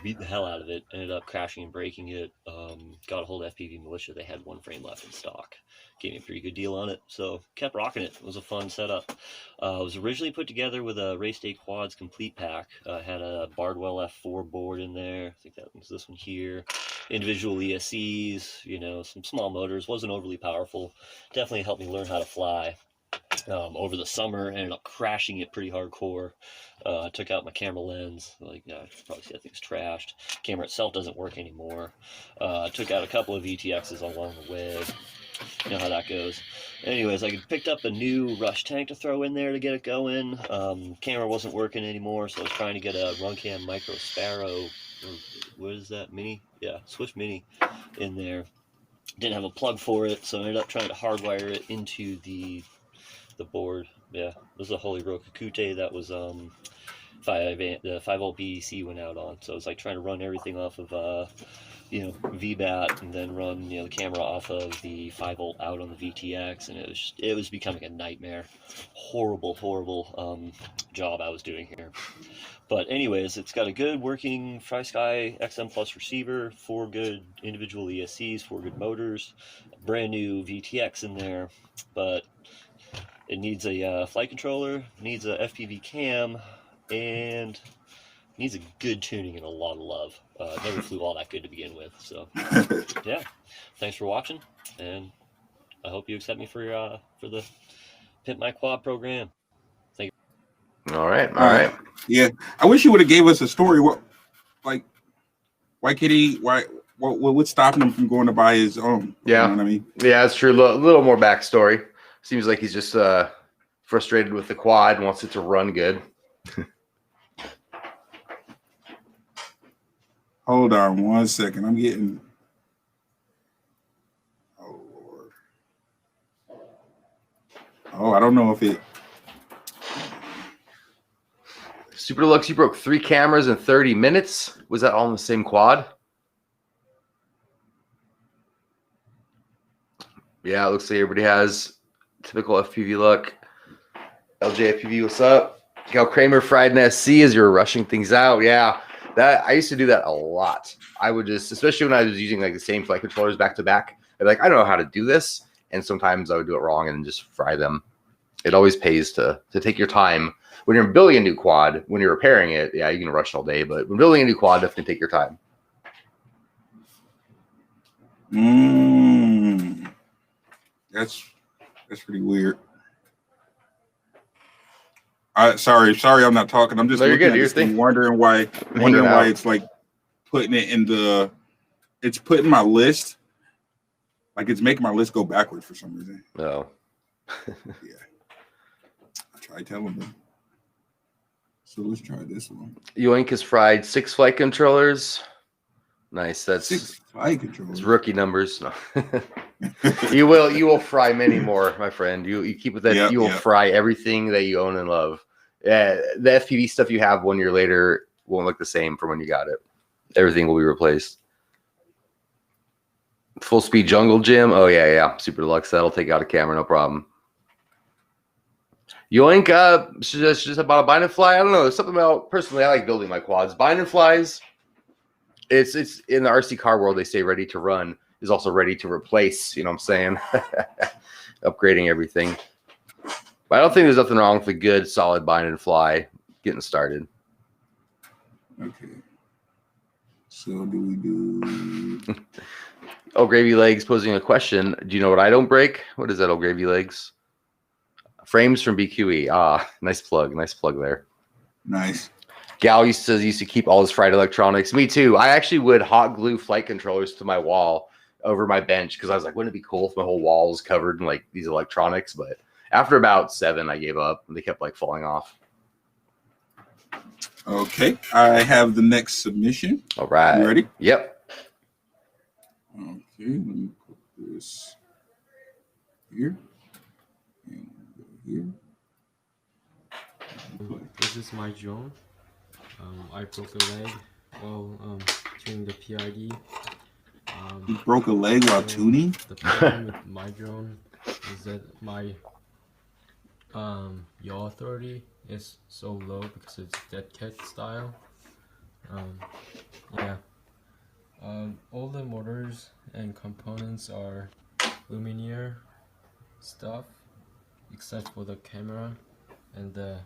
beat the hell out of it, ended up crashing and breaking it. Got a hold of FPV Militia. They had 1 frame left in stock. Gave me a pretty good deal on it, so kept rocking it. It was a fun setup. It was originally put together with a Race Day Quads complete pack. Had a Bardwell F4 board in there. I think that was this one here. Individual ESCs, you know, some small motors. Wasn't overly powerful. Definitely helped me learn how to fly. Over the summer, ended up crashing it pretty hardcore. Took out my camera lens. Like, you can probably see that thing's trashed. Camera itself doesn't work anymore. Took out a couple of VTXs along the way. You know how that goes. Anyways, I picked up a new Rush tank to throw in there to get it going. Camera wasn't working anymore, so I was trying to get a Runcam Micro Sparrow. What is that, Mini? Yeah, Swift Mini in there. didn't have a plug for it, so I ended up trying to hardwire it into the board. Yeah, this is a Holy Rokukute that was the 5-volt BEC went out on, so it's like trying to run everything off of VBAT and then run the camera off of the 5-volt out on the VTX, and it was becoming a nightmare. Horrible job I was doing here. But anyways, it's got a good working FlySky XM Plus receiver, 4 good individual ESCs, 4 good motors, a brand new VTX in there, but it needs a flight controller, needs a FPV cam, and needs a good tuning and a lot of love. It never flew all that good to begin with. So yeah, thanks for watching, and I hope you accept me for the Pimp My Quad program. Thank you. All right. Yeah, I wish you would have gave us a story. Why could he? What's stopping him from going to buy his own? Yeah, you know what I mean. Yeah, that's true. A little more backstory. Seems like he's just frustrated with the quad and wants it to run good. Hold on 1 second. I'm getting. Oh Lord. Oh, I don't know if it. Super Deluxe, you broke 3 cameras in 30 minutes. Was that all in the same quad? Yeah, it looks like everybody has typical FPV luck. LJ FPV, what's up? Cal Kramer fried an SC as you're rushing things out. Yeah, that I used to do that a lot. I would just, especially when I was using like the same flight controllers back to back, I'd be like, I don't know how to do this. And sometimes I would do it wrong and just fry them. It always pays to take your time. When you're building a new quad, when you're repairing it, yeah, you can rush all day. But when building a new quad, definitely take your time. That's pretty weird. Sorry, I'm not talking. I'm just looking at this thing, wondering why it's like putting it in the. It's putting my list. Like it's making my list go backwards for some reason. Oh. Yeah. I tried telling them. So let's try this one. Yoink has fried 6 flight controllers. Nice. That's 6 flight controllers. It's rookie numbers. No. You will fry many more, my friend. You keep with that. Yep, you will fry everything that you own and love. Yeah, the FPV stuff you have 1 year later won't look the same from when you got it. Everything will be replaced. Full speed jungle gym. Oh yeah. Super Deluxe. That'll take out a camera, no problem. Yoink, just about a bind and fly. I don't know. There's something about, personally, I like building my quads. Bind and flies. It's in the RC car world. They say ready to run is also ready to replace. You know what I'm saying? Upgrading everything. But I don't think there's nothing wrong with a good, solid bind and fly getting started. Okay. So do we do? Oh, Gravy Legs posing a question. Do you know what I don't break? What is that, Oh, Gravy Legs? Frames from BQE. Ah, nice plug. Nice plug there. Nice. Gal used to keep all his fried electronics. Me too. I actually would hot glue flight controllers to my wall over my bench because I was like, wouldn't it be cool if my whole wall was covered in like these electronics? But after about 7, I gave up. And they kept like falling off. Okay, I have the next submission. All right. You ready? Yep. Okay, let me put this here. And here. This is my drone. I broke a leg while tuning the PID. You broke a leg while tuning? The problem with my drone is that my yaw authority is so low because it's dead cat style. All the motors and components are Lumineer stuff except for the camera and the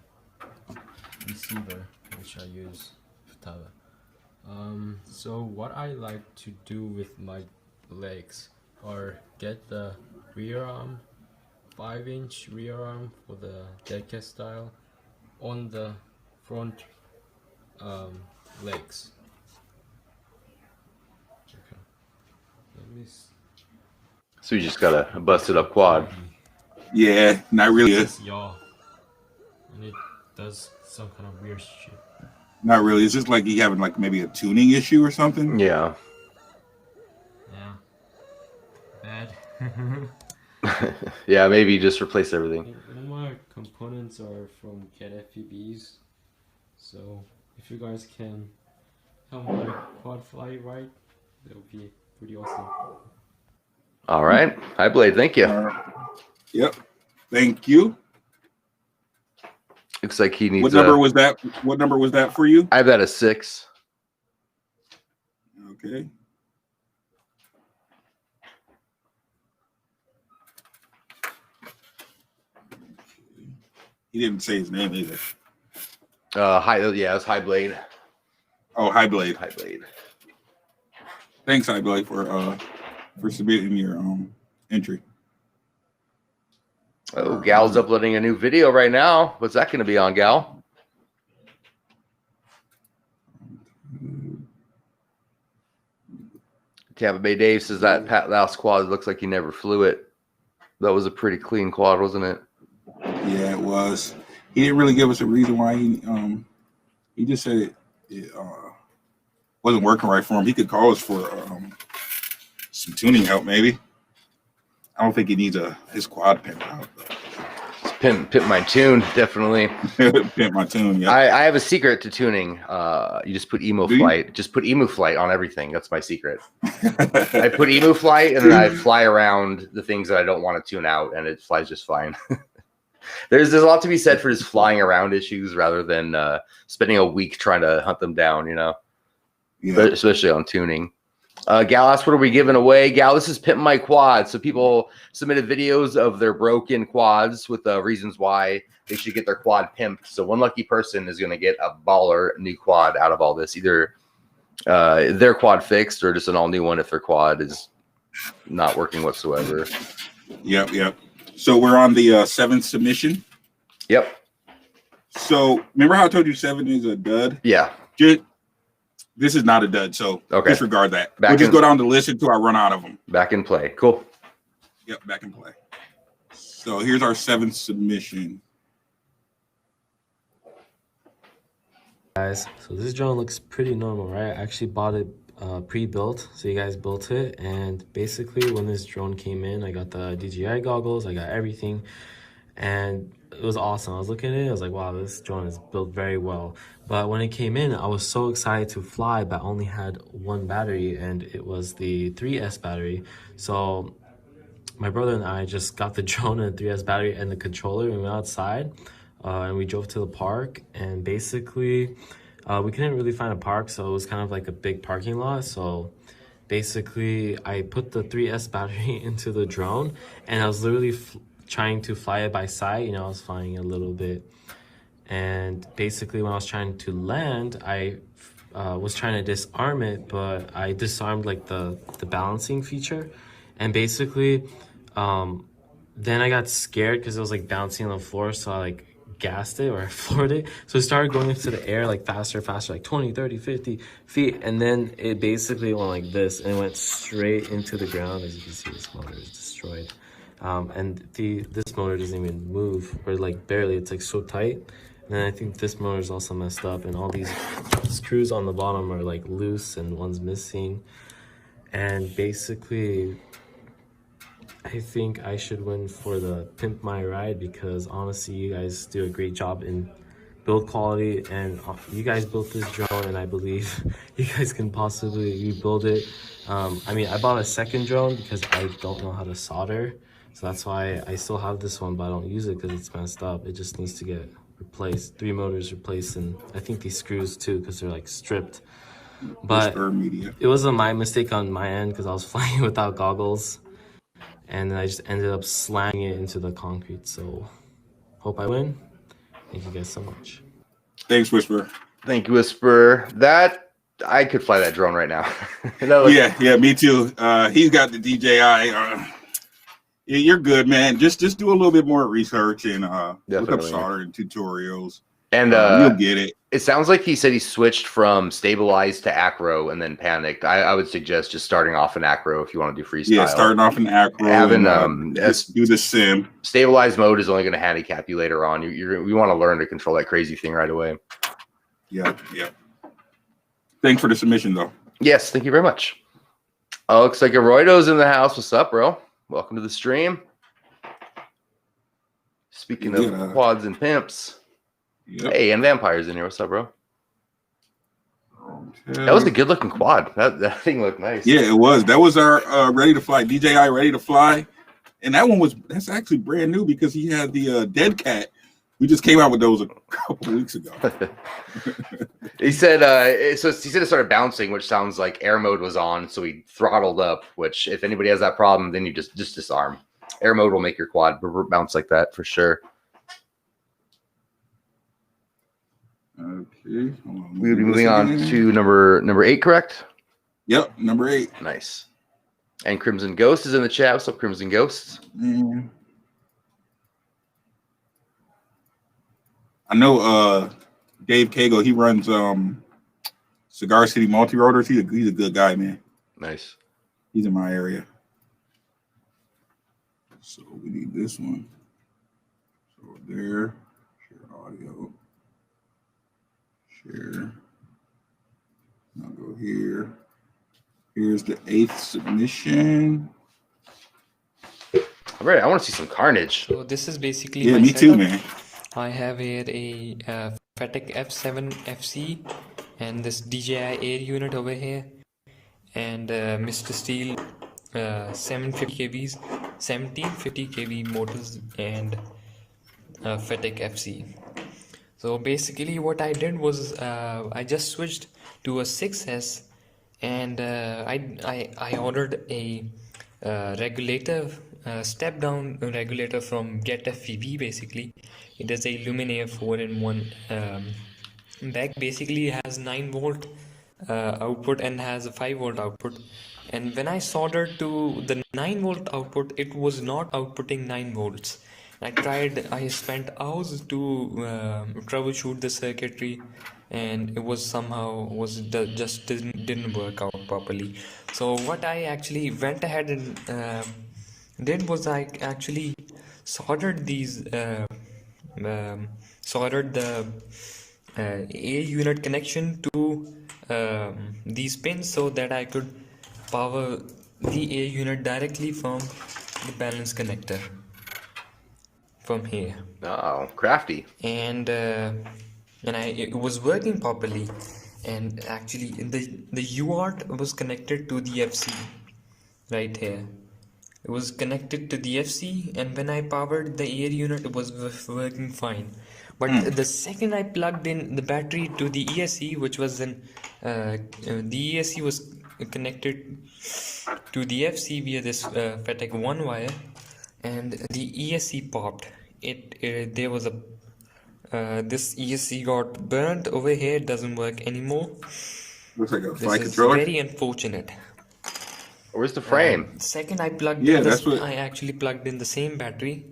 receiver, which I use Futaba. So what I like to do with my legs are get the rear arm, 5-inch rear arm for the deadcat style on the front legs. Okay. Let me So you just got a busted up quad. Yeah, not really. It's yaw, and it does some kind of weird shit. Not really. It's just like you having like maybe a tuning issue or something. Yeah. Yeah. bad. Yeah, maybe just replace everything. All my components are from GetFPVs, so if you guys can help my quad fly right, that would be pretty awesome. All right. Hi, Blade. Thank you. Yep. Thank you. Looks like he needs. What number was that? What number was that for you? I have that a 6. Okay. He didn't say his name either. Yeah, it's High Blade. Oh, High Blade. High Blade. Thanks, High Blade, for submitting your entry. Oh, Gal's uploading a new video right now. What's that going to be on, Gal? Tampa Bay Dave says that last quad looks like he never flew it. That was a pretty clean quad, wasn't it? Yeah, it was. He didn't really give us a reason why he just said it wasn't working right for him. He could call us for some tuning help, maybe. I don't think he needs his quad pimp out. Pimp my tune, definitely. Pimp my tune, yeah. I have a secret to tuning. You just put emo flight. Just put emo flight on everything. That's my secret. I put emo flight and then I fly around the things that I don't want to tune out, and it flies just fine. There's a lot to be said for just flying around issues rather than spending a week trying to hunt them down, you know. Yeah. But especially on tuning. Gal asked, what are we giving away? Gal, this is Pimp My Quad. So people submitted videos of their broken quads with the reasons why they should get their quad pimped. So one lucky person is going to get a baller new quad out of all this. Either their quad fixed or just an all new one if their quad is not working whatsoever. Yep. So we're on the 7th submission. Yep. So remember how I told you 7 is a dud? Yeah. This is not a dud, so disregard that. We'll just go down the list until I run out of them. Back in play. Cool. Yep, back in play. So here's our 7th submission. Guys, so this drone looks pretty normal, right? I actually bought it pre-built, so you guys built it, and basically when this drone came in, I got the DJI goggles, I got everything, and it was awesome. I was looking at it, I was like, wow, this drone is built very well. But when it came in, I was so excited to fly, but I only had one battery, and it was the 3S battery. So my brother and I just got the drone and the 3S battery and the controller, and we went outside, and we drove to the park, and basically we couldn't really find a park, so it was kind of like a big parking lot. So basically I put the 3S battery into the drone, and I was literally trying to fly it by sight. You know, I was flying a little bit, and basically when I was trying to land, I was trying to disarm it, but I disarmed like the balancing feature, and basically then I got scared because it was like bouncing on the floor, so I like gassed it, or I floored it, so it started going into the air like faster, like 20, 30, 50 feet, and then it basically went like this, and it went straight into the ground. As you can see, this motor is destroyed. And this motor doesn't even move, or like barely. It's like so tight. And then I think this motor is also messed up, and all these screws on the bottom are like loose and one's missing. And basically I think I should win for the Pimp My Ride, because honestly you guys do a great job in build quality, and you guys built this drone, and I believe you guys can possibly rebuild it. I mean, I bought a second drone because I don't know how to solder. So that's why I still have this one, but I don't use it because it's messed up. It just needs to get replaced. 3 motors replaced, and I think these screws too, because they're like stripped. But it was my mistake on my end because I was flying without goggles, and then I just ended up slamming it into the concrete. So hope I win. Thank you guys so much. Thanks, Whisper. Thank you, Whisper. That I could fly that drone right now. Yeah, me too. He's got the DJI. Yeah, you're good, man. Just do a little bit more research and look up solder and tutorials, and you'll get it. It sounds like he said he switched from stabilized to acro and then panicked. I would suggest just starting off in acro if you want to do freestyle. Yeah, starting off in acro. Having just do the sim. Stabilized mode is only going to handicap you later on. We want to learn to control that crazy thing right away. Yeah. Thanks for the submission, though. Yes, thank you very much. Oh, looks like Arroyo's in the house. What's up, bro? Welcome to the stream. Speaking of quads and pimps. Yep. Hey, and vampires in here. What's up, bro? That was a good looking quad. That thing looked nice. Yeah, it was. That was our ready to fly DJI ready to fly, and that's actually brand new because he had the dead cat. We just came out with those a couple weeks ago. He said it started bouncing, which sounds like air mode was on, so he throttled up. Which, if anybody has that problem, then you just disarm. Air mode will make your quad bounce like that for sure. Okay, we'll be moving on to number 8, correct? Yep, number 8. Nice. And Crimson Ghost is in the chat. What's up, Crimson Ghost? I know Dave Cagle, he runs Cigar City Multi-Rotors. He's a good guy, man. Nice. He's in my area. So we need this one. So there, share audio. Share. I'll go here. Here's the 8th submission. All right, I want to see some carnage. So this is basically yeah, my me setup. too, man. I have here a Fatec F7 FC and this DJI Air unit over here, and Mr. Steel 1750 kV motors and Fatec FC. So basically what I did was I just switched to a 6S, and I ordered a regulator, step down regulator from GetFPV. Basically it is a Luminaire 4-in-1 bag. Basically it has 9-volt output and has a 5-volt output, and when I soldered to the 9-volt output, it was not outputting 9 volts. I spent hours to troubleshoot the circuitry, and it was just didn't work out properly. So what I actually went ahead and did was I actually soldered soldered the A unit connection to these pins so that I could power the A unit directly from the balance connector from here. Oh, crafty. And it was working properly, and actually the UART was connected to the FC right here. It was connected to the FC, and when I powered the air unit, it was working fine. But the second I plugged in the battery to the ESC, which was the ESC was connected to the FC via this Fatec 1 wire, and the ESC popped. There was this ESC got burnt over here. It doesn't work anymore. Looks like a This flight is controller. very unfortunate. Where's the frame? Second I plugged Yeah, in that's what- I actually plugged in the same battery,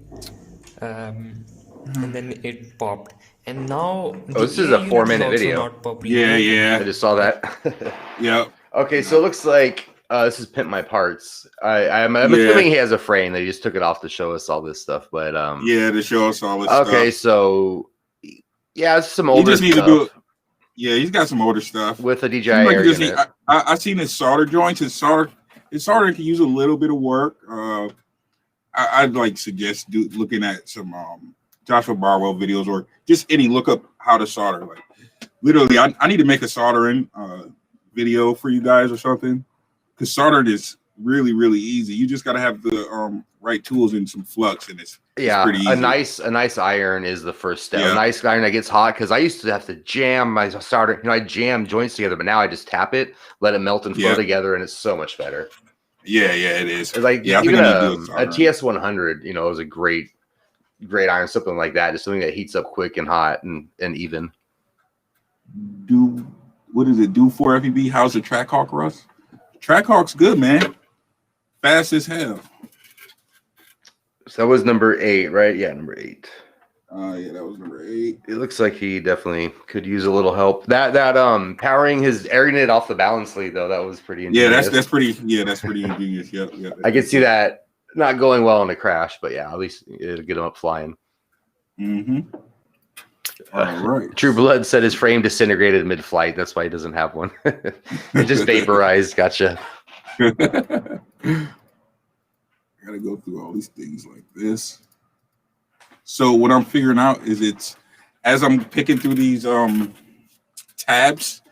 and then it popped. And now this is a 4-minute video. Yeah. I just saw that. Yep. Okay, so it looks like this is Pimp My Parts. I'm assuming he has a frame. They just took it off to show us all this stuff. But yeah, to show us all this okay, stuff. so yeah, it's some He older just needs stuff to do it. Yeah, he's got some older stuff. with a DJI Seems like Air he just unit. I seen his solder joints. His solder can use a little bit of work. I'd like suggest looking at some Joshua Barwell videos, or just look up how to solder. Like literally, I need to make a soldering video for you guys or something, because soldering is really, really easy. You just got to have the right tools and some flux, and it's pretty easy. A nice iron is the first step. A nice iron that gets hot, because I used to have to jam my solder. I jam joints together, but now I just tap it, let it melt and flow together, and it's so much better. Yeah, it is. It's like I even think I need to do a TS100, is a great iron, something like that, just something that heats up quick and hot and even. What does it do for FPV? How's the Trackhawk, Russ? Trackhawk's good, man. Fast as hell. So that was number 8, right? Yeah, number 8. Yeah, that was number 8. It looks like he definitely could use a little help. That powering his air unit off the balance lead, though, that was pretty ingenious. Yeah, that's pretty ingenious. Yep. I could see that not going well in a crash, but yeah, at least it'll get him up flying. Mm-hmm. All right. True Blood said his frame disintegrated mid-flight. That's why he doesn't have one. It just vaporized. Gotcha. I gotta go through all these things like this. So what I'm figuring out is it's as I'm picking through these tabs,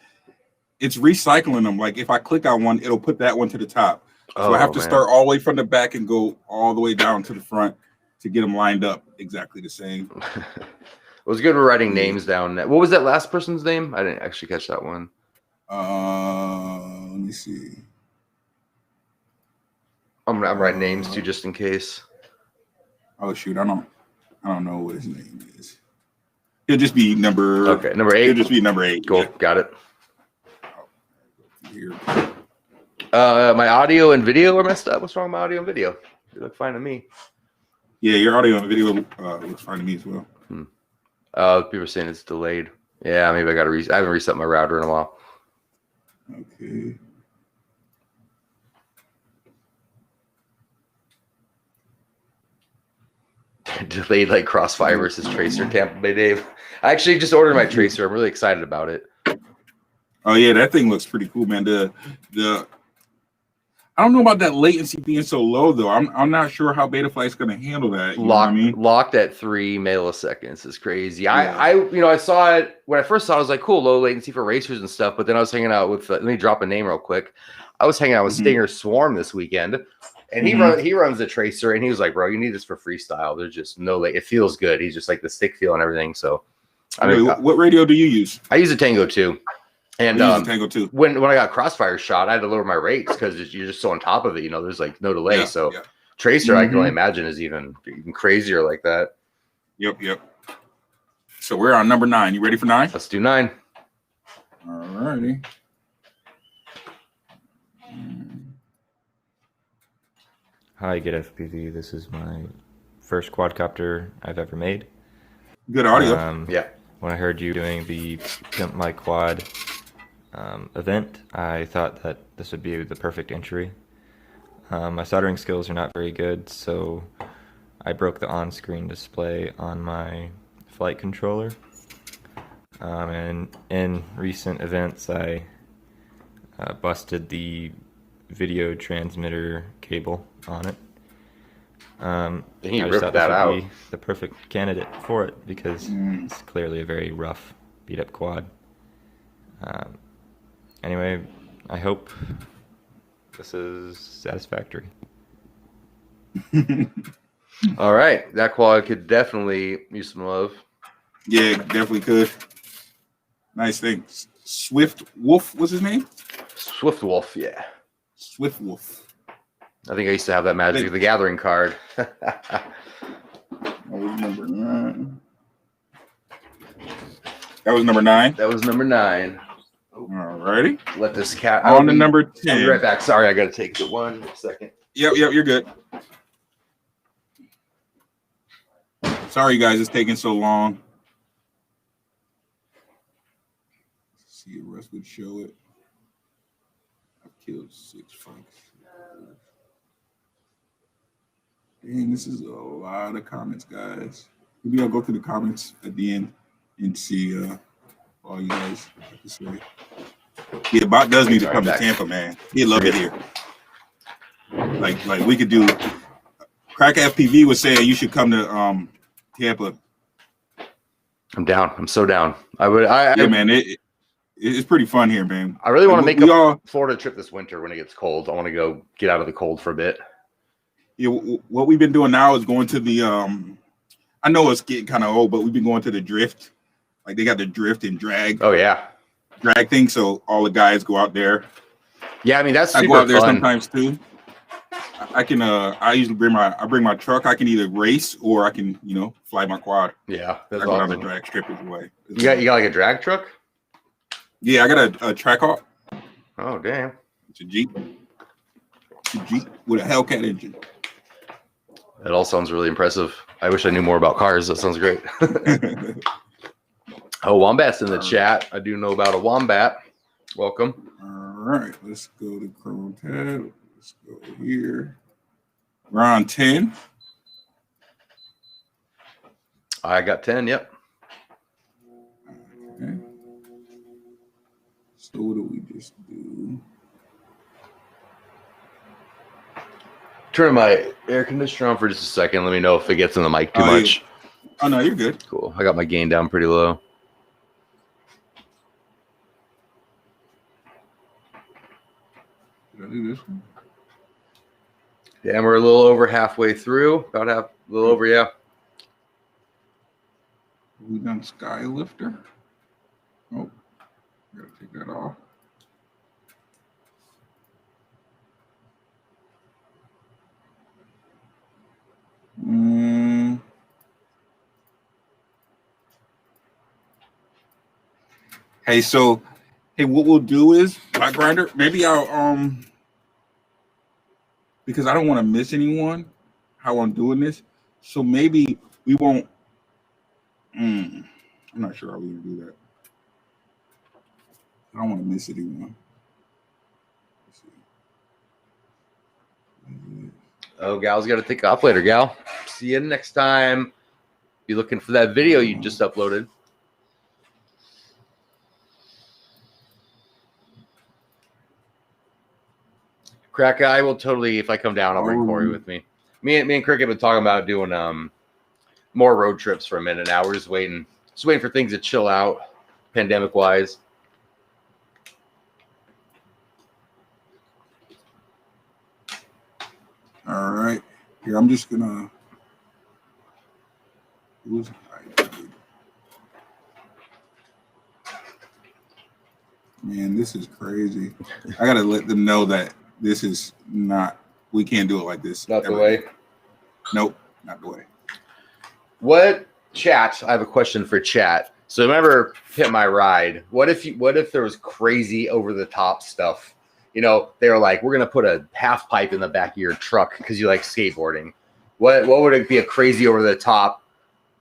it's recycling them. Like if I click on one, it'll put that one to the top. So I have to start all the way from the back and go all the way down to the front to get them lined up exactly the same. It was good for writing names down. What was that last person's name? I didn't actually catch that one. Let me see. I'm writing names too, just in case. Oh shoot, I don't know what his name is. It'll just be number. Okay, number 8. It'll just be number 8. Cool, Yeah. got it. Here. My audio and video are messed up. What's wrong with my audio and video? They look fine to me. Yeah, your audio and video looks fine to me as well. People are saying it's delayed. Yeah, maybe I got to I haven't reset my router in a while. Okay. Delayed like Crossfire versus Tracer, Tampa Bay Dave. I actually just ordered my Tracer. I'm really excited about it. Oh yeah, that thing looks pretty cool, man. The I don't know about that latency being so low though. I'm not sure how Betaflight's going to handle that. You know what I mean? Locked at 3 milliseconds is crazy. Yeah. I saw it when I first saw it. I was like, cool, low latency for racers and stuff. But then I was hanging out with. Let me drop a name real quick. I was hanging out with Stinger Swarm this weekend, and he runs the Tracer, and he was like, bro, you need this for freestyle. There's just no it feels good. He's just like the stick feel and everything. So, what radio do you use? I use a Tango 2. And Tango 2. When I got Crossfire shot, I had to lower my rates because you're just so on top of it. You know, there's like no delay. Tracer, I can only imagine, is even crazier like that. Yep. So we're on number 9. You ready for 9? Let's do 9. All righty. Hi, GetFPV. This is my first quadcopter I've ever made. Good audio. Yeah. When I heard you doing the Pimp My Quad event, I thought that this would be the perfect entry. My soldering skills are not very good, so I broke the on-screen display on my flight controller. And in recent events, I busted the video transmitter cable on it. He ripped that out. Be the perfect candidate for it because it's clearly a very rough, beat-up quad. Anyway, I hope this is satisfactory. All right, that quad could definitely use some love. Yeah, definitely could. Nice thing. Swift Wolf was his name? Swift Wolf, yeah. Swift Wolf. I think I used to have that Magic of the Gathering card. That was number 9. That was number 9? That was number 9. All righty. Let this cat on to number 10. I'll be right back. Sorry, I got to take it 1 second. Yep, you're good. Sorry, guys, it's taking so long. Let's see if Russ would show it. I've killed 6 folks. Dang, this is a lot of comments, guys. Maybe I'll go through the comments at the end and see all you guys have to say. Yeah, Bot does need to come to Tampa, man. He'd love it here. Like we could do. Crack FPV was saying you should come to Tampa. I'm down. I'm so down. Man, it's pretty fun here, man. I really want to make a Florida trip this winter when it gets cold. I want to go get out of the cold for a bit. Yeah, what we've been doing now is going to the I know it's getting kind of old, but we've been going to the drift. Like they got the drift and drag. Oh yeah, drag thing. So all the guys go out there. Yeah, I mean that's super I go out there fun. sometimes too. I can I usually bring my truck. I can either race or I can fly my quad. Yeah, that's I go awesome. down the drag strip as well. You got like a drag truck? Yeah, I got a Trackhawk. Oh damn! It's a Jeep. It's a Jeep with a Hellcat engine. That all sounds really impressive. I wish I knew more about cars. That sounds great. Oh, Wombat's in the chat. I do know about a Wombat. Welcome. All right, let's go to Chrome tab. Let's go here. We're on 10. I got 10, yep. Okay. So what do we just do? Turn my air conditioner on for just a second. Let me know if it gets in the mic too Oh, much. yeah. Oh, no, you're good. Cool. I got my gain down pretty low. Did I do this one? Yeah, and we're a little over halfway through. About half, a little over, yeah. We done Skylifter. Oh, gotta take that off. Hey, so, hey, what we'll do is BotGrinder. Maybe I'll because I don't want to miss anyone. How I'm doing this, so maybe we won't. I'm not sure how we're gonna do that. I don't want to miss anyone. Oh, gal's got to take off later, gal. See you next time. Be looking for that video you just uploaded. Crack guy will totally, if I come down, I'll bring Corey with me. Me and Crick have been talking about doing more road trips for a minute now. We're just waiting for things to chill out, pandemic wise. All right, here I'm just gonna. Man, this is crazy. I gotta let them know that this is not. We can't do it like this. Not the way. Nope, not the way. What chat? I have a question for chat. So remember, Pimp My Ride. What if there was crazy over the top stuff? You know, they were like, we're gonna put a half pipe in the back of your truck because you like skateboarding. What would it be a crazy over the top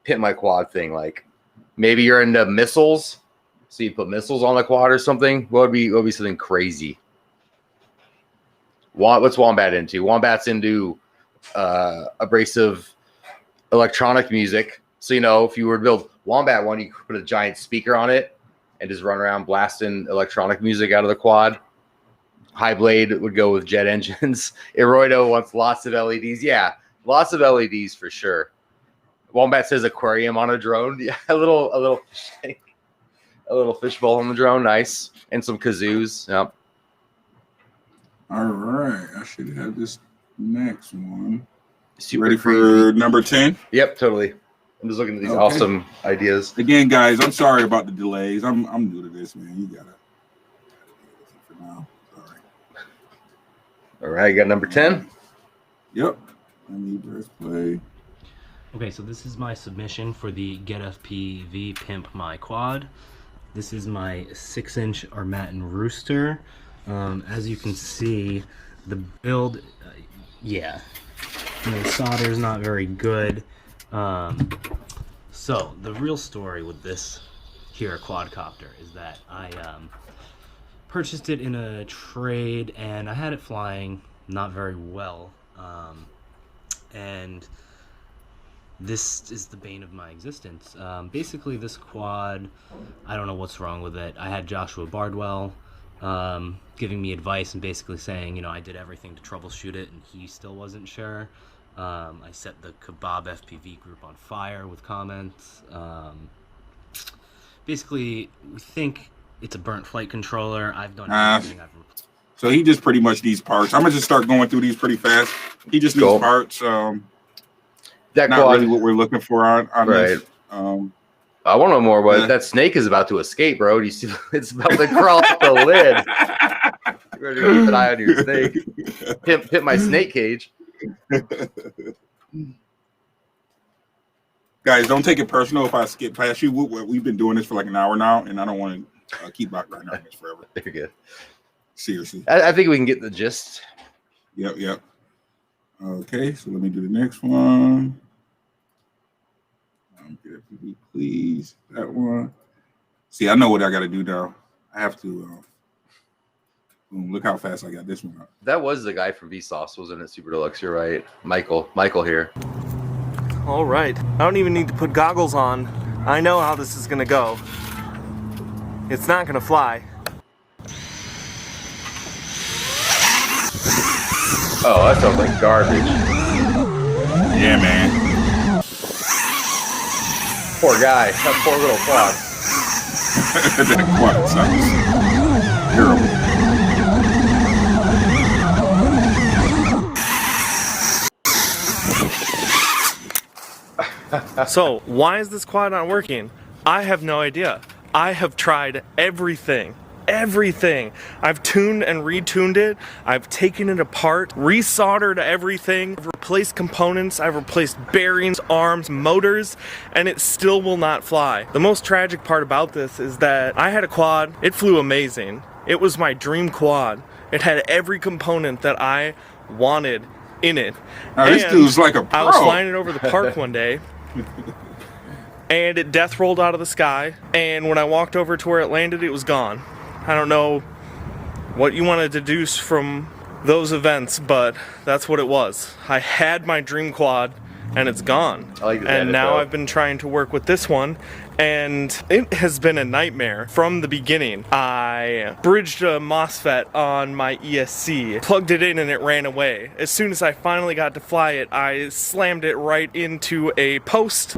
Pimp My Quad thing? Like maybe you're into missiles, so you put missiles on the quad or something. What would be something crazy? What's Wombat into? Wombat's into abrasive electronic music. So, you know, if you were to build Wombat one, you could put a giant speaker on it and just run around blasting electronic music out of the quad. High Blade would go with jet engines. Eroido wants lots of LEDs. Yeah, lots of LEDs for sure. Wombat says aquarium on a drone. Yeah, a little fishbowl on the drone. Nice. And some kazoos. Yep. All right, I should have this next one. Super ready crazy. For number 10? Yep, totally. I'm just looking at these awesome ideas. Again, guys, I'm sorry about the delays. I'm new to this, man. You gotta for now. Sorry. All right, you got number 10? Yep. Let me press play. Okay, so this is my submission for the GetFPV Pimp My Quad. This is my 6-inch Armatin rooster. As you can see, the build, yeah, the solder is not very good. So the real story with this here quadcopter is that I purchased it in a trade and I had it flying not very well, and this is the bane of my existence. Basically, this quad, I don't know what's wrong with it. I had Joshua Bardwell giving me advice and basically saying, you know, I did everything to troubleshoot it and he still wasn't sure. I set the Kebab FPV group on fire with comments. Basically, we think it's a burnt flight controller. I've done everything. So he just pretty much needs parts. I'm gonna just start going through these pretty fast. He just needs parts. That not quad, really what we're looking for on right. this. I want to know more. But that snake is about to escape, bro. Do you see? It's about to crawl off the lid. You better keep an eye on your snake. Pimp my snake cage. Guys, don't take it personal if I skip past you. We've been doing this for like an hour now, and I don't want to keep BotGrinder on this forever. You're good. Seriously. I think we can get the gist. Yep. Okay, so let me do the next one. GetFPV, please. That one. See, I know what I got to do now. I have to. Boom, look how fast I got this one up. That was the guy from Vsauce, wasn't it? Super Deluxe. You're right. Michael here. All right. I don't even need to put goggles on. I know how this is going to go. It's not going to fly. Oh, that sounds like garbage. Yeah, man. Poor guy. That poor little quad. That quad sucks. Terrible. So, why is this quad not working? I have no idea. I have tried everything. Everything. I've tuned and retuned it. I've taken it apart, resoldered everything. I've replaced components. I've replaced bearings, arms, motors, and it still will not fly. The most tragic part about this is that I had a quad. It flew amazing. It was my dream quad. It had every component that I wanted in it. Now, this dude's like a pro. I was flying it over the park one day, and it death rolled out of the sky, and when I walked over to where it landed, it was gone. I don't know what you want to deduce from those events, but that's what it was. I had my dream quad, and it's gone. I like and now I've been trying to work with this one, and it has been a nightmare from the beginning. I bridged a MOSFET on my ESC, plugged it in, and it ran away. As soon as I finally got to fly it, I slammed it right into a post,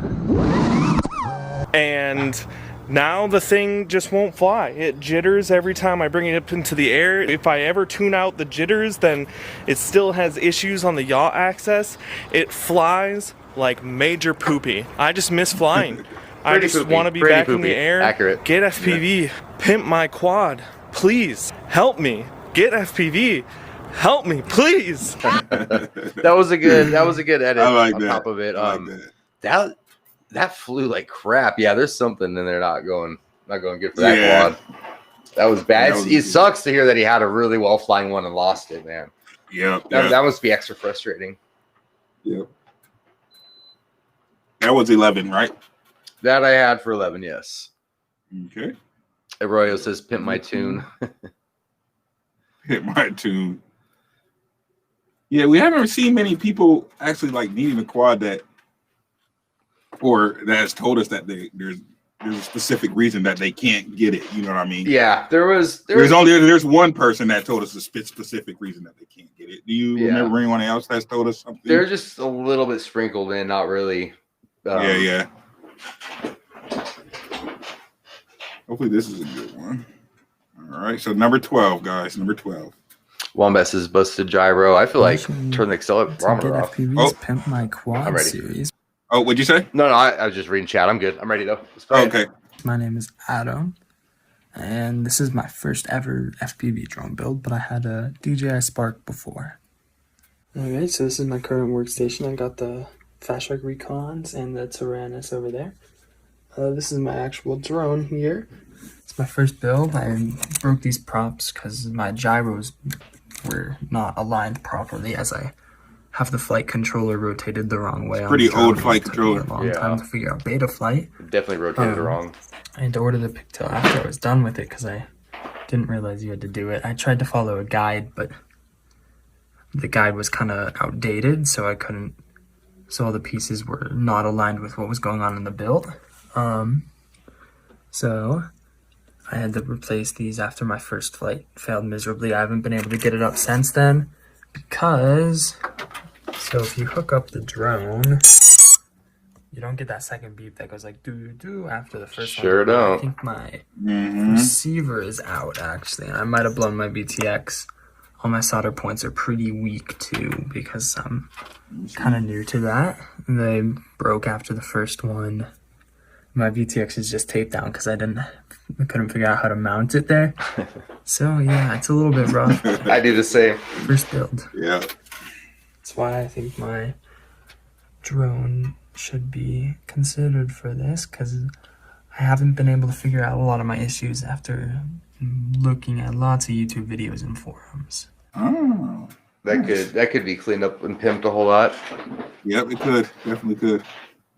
and now the thing just won't fly. It jitters every time I bring it up into the air. If I ever tune out the jitters, then it still has issues on the yaw axis. It flies like major poopy. I just miss flying. I just want to be back in the air. Accurate. Get FPV. Pimp my quad. Please help me. Get FPV. Help me, please. That was a good edit. I like on that. top of it. I like that. That flew like crap. Yeah, there's something in there not going good for that quad. That was bad. It sucks to hear that he had a really well flying one and lost it, man. Yep. That must be extra frustrating. Yep. That was 11, right? That I had for 11, yes. Okay. Arroyo says, "Pimp my tune." Hit my tune. Yeah, we haven't seen many people actually like needing a quad that has told us that there's a specific reason that they can't get it. You know what I mean? Yeah, there's one person that told us a specific reason that they can't get it. Do you remember anyone else that's told us something? They're just a little bit sprinkled in, not really. Yeah. Hopefully this is a good one. All right, so number 12, guys. Number 12. Wombat says busted gyro. I feel like turn the accelerometer off. GetFPV's Pimp My Quad series. Oh, what'd you say? No, I was just reading chat. I'm good. I'm ready though. Okay. My name is Adam, and this is my first ever FPV drone build, but I had a DJI Spark before. Alright, so this is my current workstation. I got the Fast Track Recons and the Tyrannus over there. This is my actual drone here. It's my first build. I broke these props because my gyros were not aligned properly, as I have the flight controller rotated the wrong way. Pretty old flight controller. It took me a long time to figure out beta flight. Definitely rotated wrong. I had to order the pigtail after I was done with it because I didn't realize you had to do it. I tried to follow a guide, but the guide was kind of outdated, so I couldn't. So all the pieces were not aligned with what was going on in the build. So I had to replace these after my first flight failed miserably. I haven't been able to get it up since then because, so if you hook up the drone, you don't get that second beep that goes like doo-doo after the first one. Sure don't. I think my receiver is out actually, and I might have blown my VTX. All my solder points are pretty weak too because I'm kind of new to that. They broke after the first one. My VTX is just taped down because I couldn't figure out how to mount it there. So yeah, it's a little bit rough. I do the same. First build. Yeah. That's why I think my drone should be considered for this, because I haven't been able to figure out a lot of my issues after looking at lots of YouTube videos and forums. Oh. That could be cleaned up and pimped a whole lot. Yep, it could. Definitely could.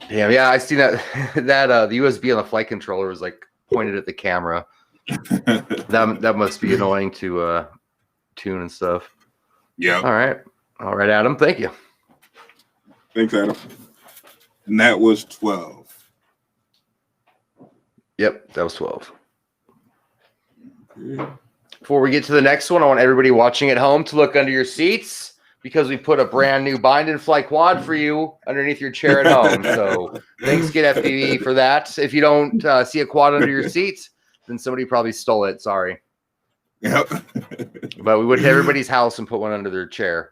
Damn, yeah, I seen that the USB on the flight controller was like pointed at the camera. that must be annoying to tune and stuff. Yeah. All right, Adam. Thank you. Thanks, Adam. And that was 12. Yep, that was 12. Before we get to the next one, I want everybody watching at home to look under your seats because we put a brand new bind and fly quad for you underneath your chair at home. So thanks, GetFPV, for that. If you don't see a quad under your seat, then somebody probably stole it. Sorry. Yep. But we went to everybody's house and put one under their chair.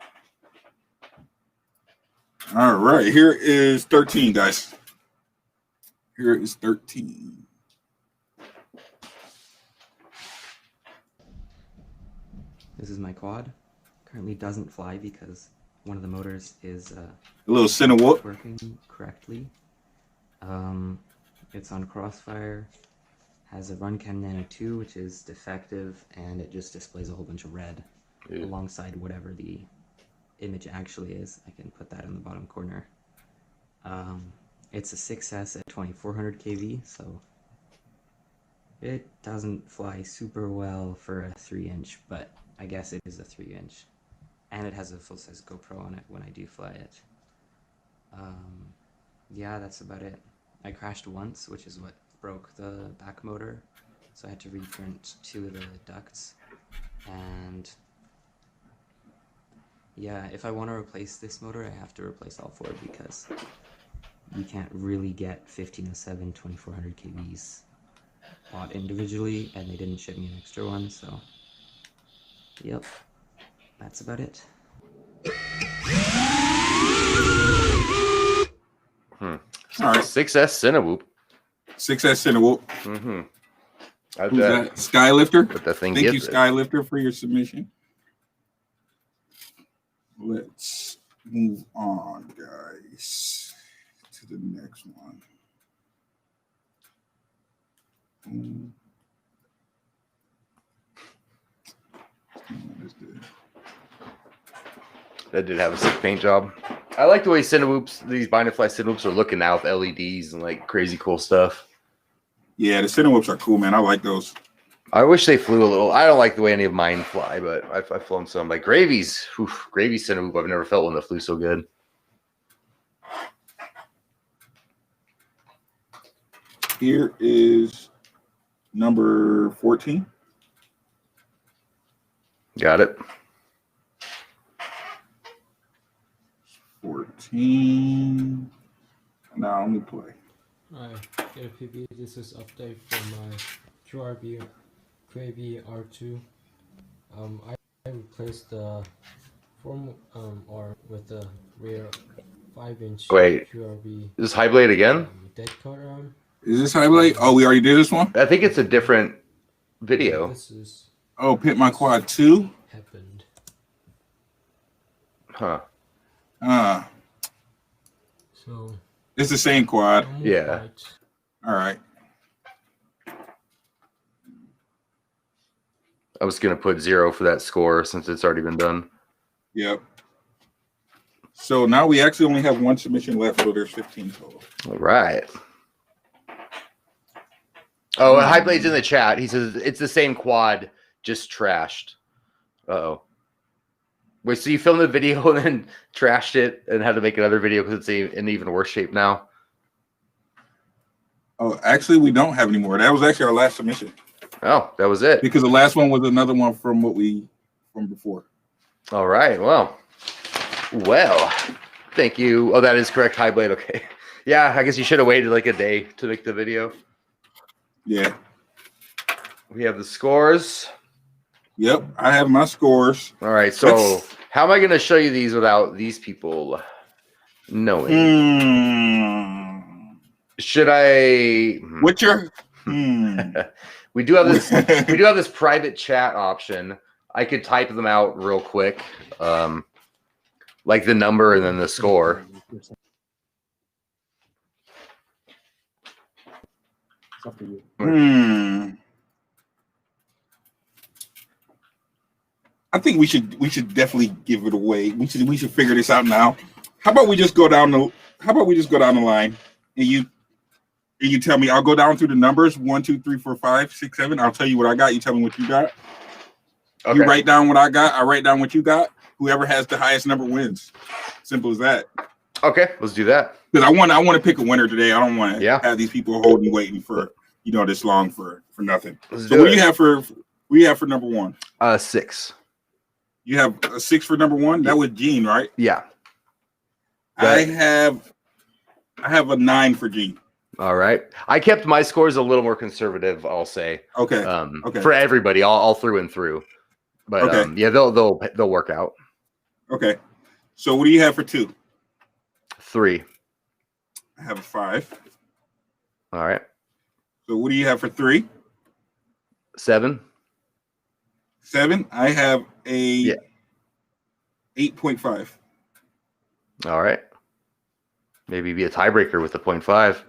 All right. Here is 13, guys. Here is 13. This is my quad. Currently doesn't fly because one of the motors is A little Cinewhoop. working correctly. It's on Crossfire. Has a RunCam Nano 2, which is defective, and it just displays a whole bunch of red alongside whatever the image actually is. I can put that in the bottom corner. It's a 6S at 2400 kV, so it doesn't fly super well for a 3-inch, but I guess it is a 3-inch. And it has a full-size GoPro on it when I do fly it. Yeah, that's about it. I crashed once, which is what broke the back motor, so I had to reprint 2 of the ducts. And yeah, if I want to replace this motor, I have to replace all 4 because you can't really get 1507 2400 kVs bought individually, and they didn't ship me an extra one, so yep, that's about it. All right. 6S Cinewhoop. 6S Cinewhoop. Mm-hmm. Who's that? Skylifter. But the thing Thank you, gets it. Skylifter, for your submission. Let's move on, guys, to the next one. That did have a sick paint job. I like the way Cinewhoops, these bind and fly Cinewhoops, are looking now with LEDs and like crazy cool stuff. Yeah, the Cinewhoops are cool, man. I like those. I wish they flew a little. I don't like the way any of mine fly, but I've flown some. Like Gravy's, Gravy's Cinewhoop, I've never felt one that flew so good. Here is number 14. Got it. 14. Now let me play. Hi, GetFPV. This is update for my QRB Gravy R2. I replaced the form or with the rear 5-inch Wait, QRB. is this High Blade again? Dead cutter. Is this High Blade? Oh, we already did this one? I think it's a different video. This is Oh, Pimp My Quad 2? happened. Huh. So It's the same quad. Yeah. All right. I was going to put 0 for that score since it's already been done. Yep. So now we actually only have 1 submission left, so there's 15 total. All right. Oh, and High Blade's in the chat. He says it's the same quad, just trashed. Uh-oh. Wait, so you filmed the video and then trashed it and had to make another video because it's in even worse shape now? Oh, actually, we don't have any more. That was actually our last submission. Oh, that was it. Because the last one was another one from from before. All right. Well, thank you. Oh, that is correct. High Blade. Okay. Yeah, I guess you should have waited like a day to make the video. Yeah. We have the scores. Yep, I have my scores. All right. So how am I going to show you these without these people knowing? Should I? What's your? We do have this. We do have this private chat option. I could type them out real quick, like the number and then the score. I think we should definitely give it away. We should figure this out now. How about we just go down the line and you tell me. I'll go down through the numbers 1, 2, 3, 4, 5, 6, 7. I'll tell you what I got. You tell me what you got. Okay. You write down what I got. I write down what you got. Whoever has the highest number wins. Simple as that. Okay, let's do that. Because I want to pick a winner today. I don't want to have these people waiting for this long for nothing. So what do you have for number 1? 6. You have a 6 for number 1. That was Gene, right? Yeah. I have a 9 for Gene. All right. I kept my scores a little more conservative, I'll say. Okay. Okay. For everybody, all through and through. But okay. Yeah, they'll work out. Okay. So what do you have for 2? 3. I have a 5. All right. So what do you have for 3? 7. 7. I have a 8.5. All right. Maybe be a tiebreaker with the 0.5.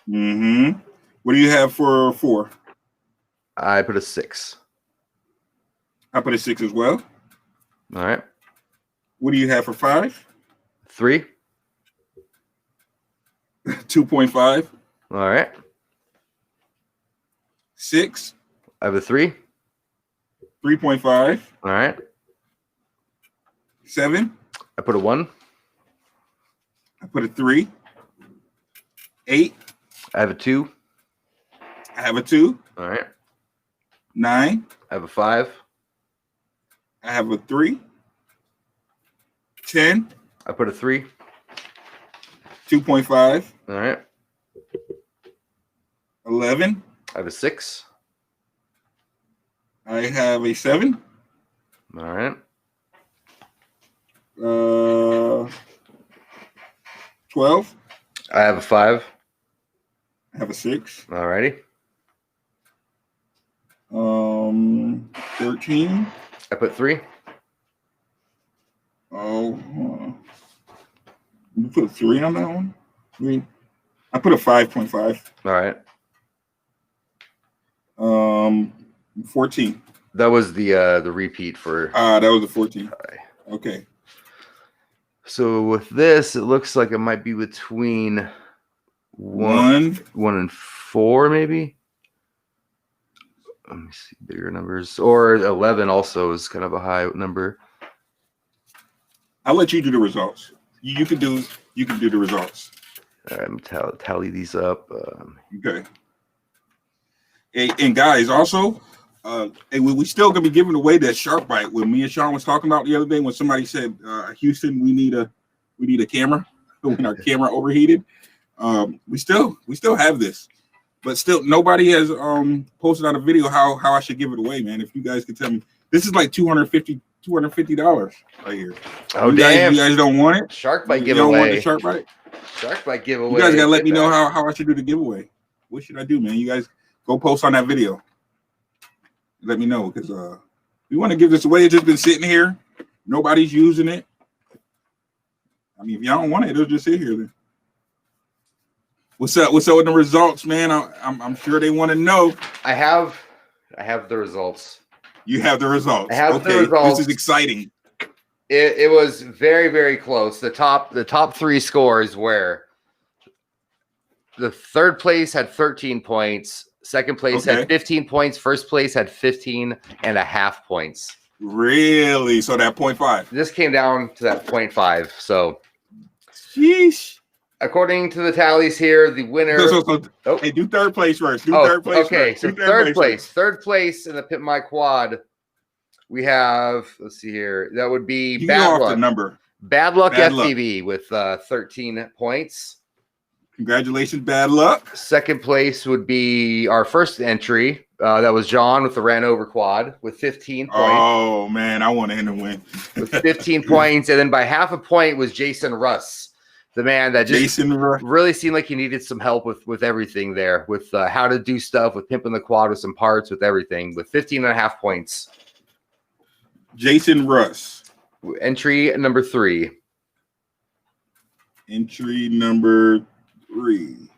Mm-hmm. What do you have for 4? I put a 6. I put a 6 as well. All right. What do you have for 5? 3. 2.5. All right. 6. I have a 3. 3.5. All right. 7. I put a 1. I put a 3. 8. I have a 2. I have a 2. All right. 9. I have a 5. I have a 3. 10. I put a 3. 2.5. All right. 11. I have a 6. I have a 7. All right. 12. I have a 5. I have a 6. All righty. 13. I put 3. Oh, you put a 3 on that one? I put a 5.5. All right. 14. That was the repeat for. That was a 14. Okay. So with this, it looks like it might be between 1 and 4, maybe. Let me see bigger numbers, or 11 also is kind of a high number. I'll let you do the results. You can do the results. All right, I'm tally these up. Okay. And guys, also, we still gonna be giving away that shark bite. When me and Sean was talking about the other day, when somebody said, "Houston, we need a camera," when our camera overheated. We still have this, but still nobody has posted on a video how I should give it away, man. If you guys could tell me, this is like $250 right here. Oh, damn! You guys don't want it? Shark bite You giveaway. don't want the shark bite? Shark bite giveaway. You guys gotta let me know how I should do the giveaway. What should I do, man? You guys go post on that video. Let me know, because we want to give this away. It's just been sitting here. Nobody's using it. I mean, if y'all don't want it, it'll just sit here then. What's up? What's up with the results, man? I'm sure they want to know. I have the results. You have the results. I have the results. This is exciting. It was very, very close. The top 3 scores were the third place had 13 points, second place had 15 points, first place had 15.5 points. Really? So that 0.5. This came down to that 0.5. So, sheesh. According to the tallies here, the winner. Hey, do third place first. Third place okay, first. so third place in the Pimp My Quad. We have, let's see here. That would be Bad Luck. The number. Bad Luck FPV with 13 points. Congratulations, Bad Luck. Second place would be our first entry. That was John with the Ran Over Quad with 15 points. Oh, man, I want him to win. With 15 points. And then by half a point was Jason Russ, the man that just really seemed like he needed some help with everything there, with how to do stuff, with pimping the quad, with some parts, with everything, with 15.5 points. Jason Russ. Entry number 3. Entry number 3.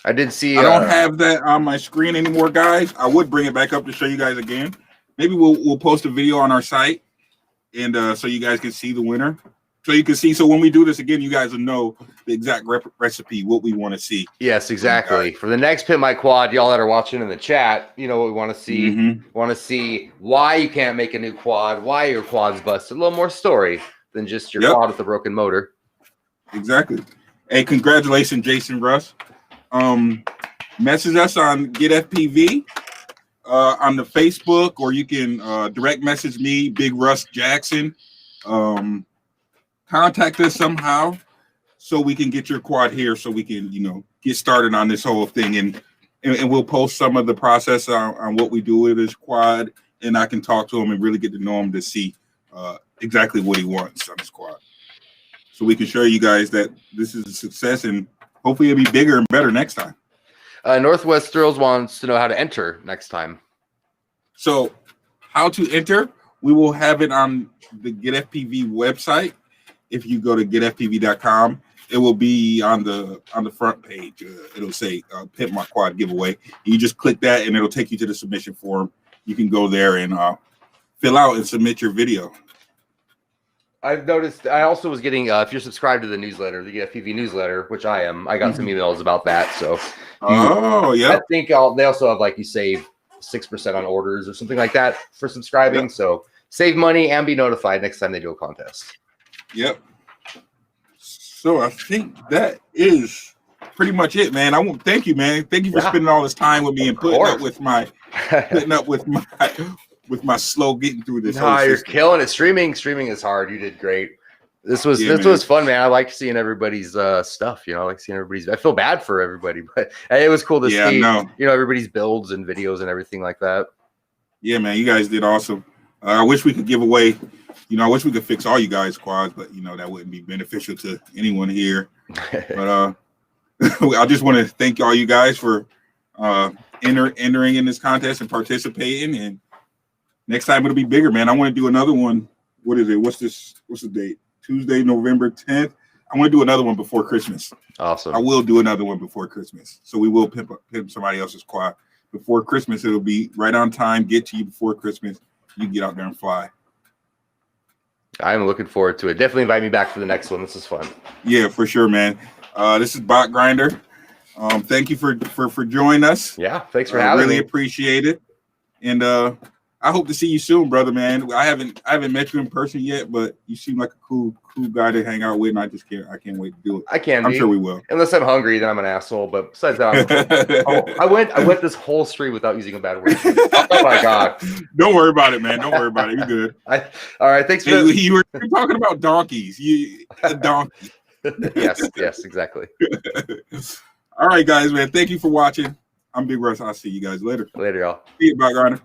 I did see. I don't have that on my screen anymore, guys. I would bring it back up to show you guys again. Maybe we'll post a video on our site, and so you guys can see the winner. So you can see. So when we do this again, you guys will know the exact recipe, what we want to see. Yes, exactly. For the next Pimp My Quad, y'all that are watching in the chat, you know what we want to see. Want to see why you can't make a new quad, why your quad's busted. A little more story than just your quad with a broken motor. Exactly. Hey, congratulations, Jason Russ. Message us on GetFPV. on the Facebook, or you can direct message me, Big Russ Jackson. Contact us somehow so we can get your quad here, so we can, get started on this whole thing, and we'll post some of the process on what we do with this quad, and I can talk to him and really get to know him to see exactly what he wants on his quad, so we can show you guys that this is a success, and hopefully it'll be bigger and better next time. Northwest Thrills wants to know how to enter next time. So how to enter, we will have it on the GetFPV website. If you go to getfpv.com, it will be on the front page. It'll say Pimp My Quad Giveaway. You just click that and it'll take you to the submission form. You can go there and fill out and submit your video. I've noticed, I also was getting, if you're subscribed to the newsletter, the GetFPV newsletter, which I am, I got some emails about that. So, yeah. I think they also have, like, you save 6% on orders or something like that for subscribing. Yep. So save money and be notified next time they do a contest. Yep. So I think that is pretty much it, man. I want to thank you, man. Thank you for spending all this time with me and putting up with my slow getting through this. No, you're killing it. Streaming is hard. You did great. This was fun, man. I like seeing everybody's stuff. I like seeing everybody's. I feel bad for everybody, but it was cool to see. Everybody's builds and videos and everything like that. Yeah, man. You guys did awesome. I wish we could give away. I wish we could fix all you guys' quads, but that wouldn't be beneficial to anyone here. But I just want to thank all you guys for entering in this contest and participating. And next time it'll be bigger, man. I want to do another one. What is it? What's the date? Tuesday, November 10th. I want to do another one before Christmas. Awesome. I will do another one before Christmas. So we will pimp somebody else's quad before Christmas. It'll be right on time. Get to you before Christmas. You can get out there and fly. I'm looking forward to it. Definitely invite me back for the next one. This is fun. Yeah, for sure, man. This is BotGrinder. Thank you for joining us. Yeah, thanks for having me. Really appreciate it. And I hope to see you soon, brother, man. I haven't met you in person yet, but you seem like a cool guy to hang out with, and I can't wait to do it. I'm sure we will. Unless I'm hungry, then I'm an asshole. But besides that, I went this whole stream without using a bad word. Oh my god! Don't worry about it, man. Don't worry about it. You're good. All right, thanks for you were talking about donkeys. A donkey. Yes, exactly. All right, guys, man. Thank you for watching. I'm Big Russ. I'll see you guys later. Later, y'all. See you, BotGrinder.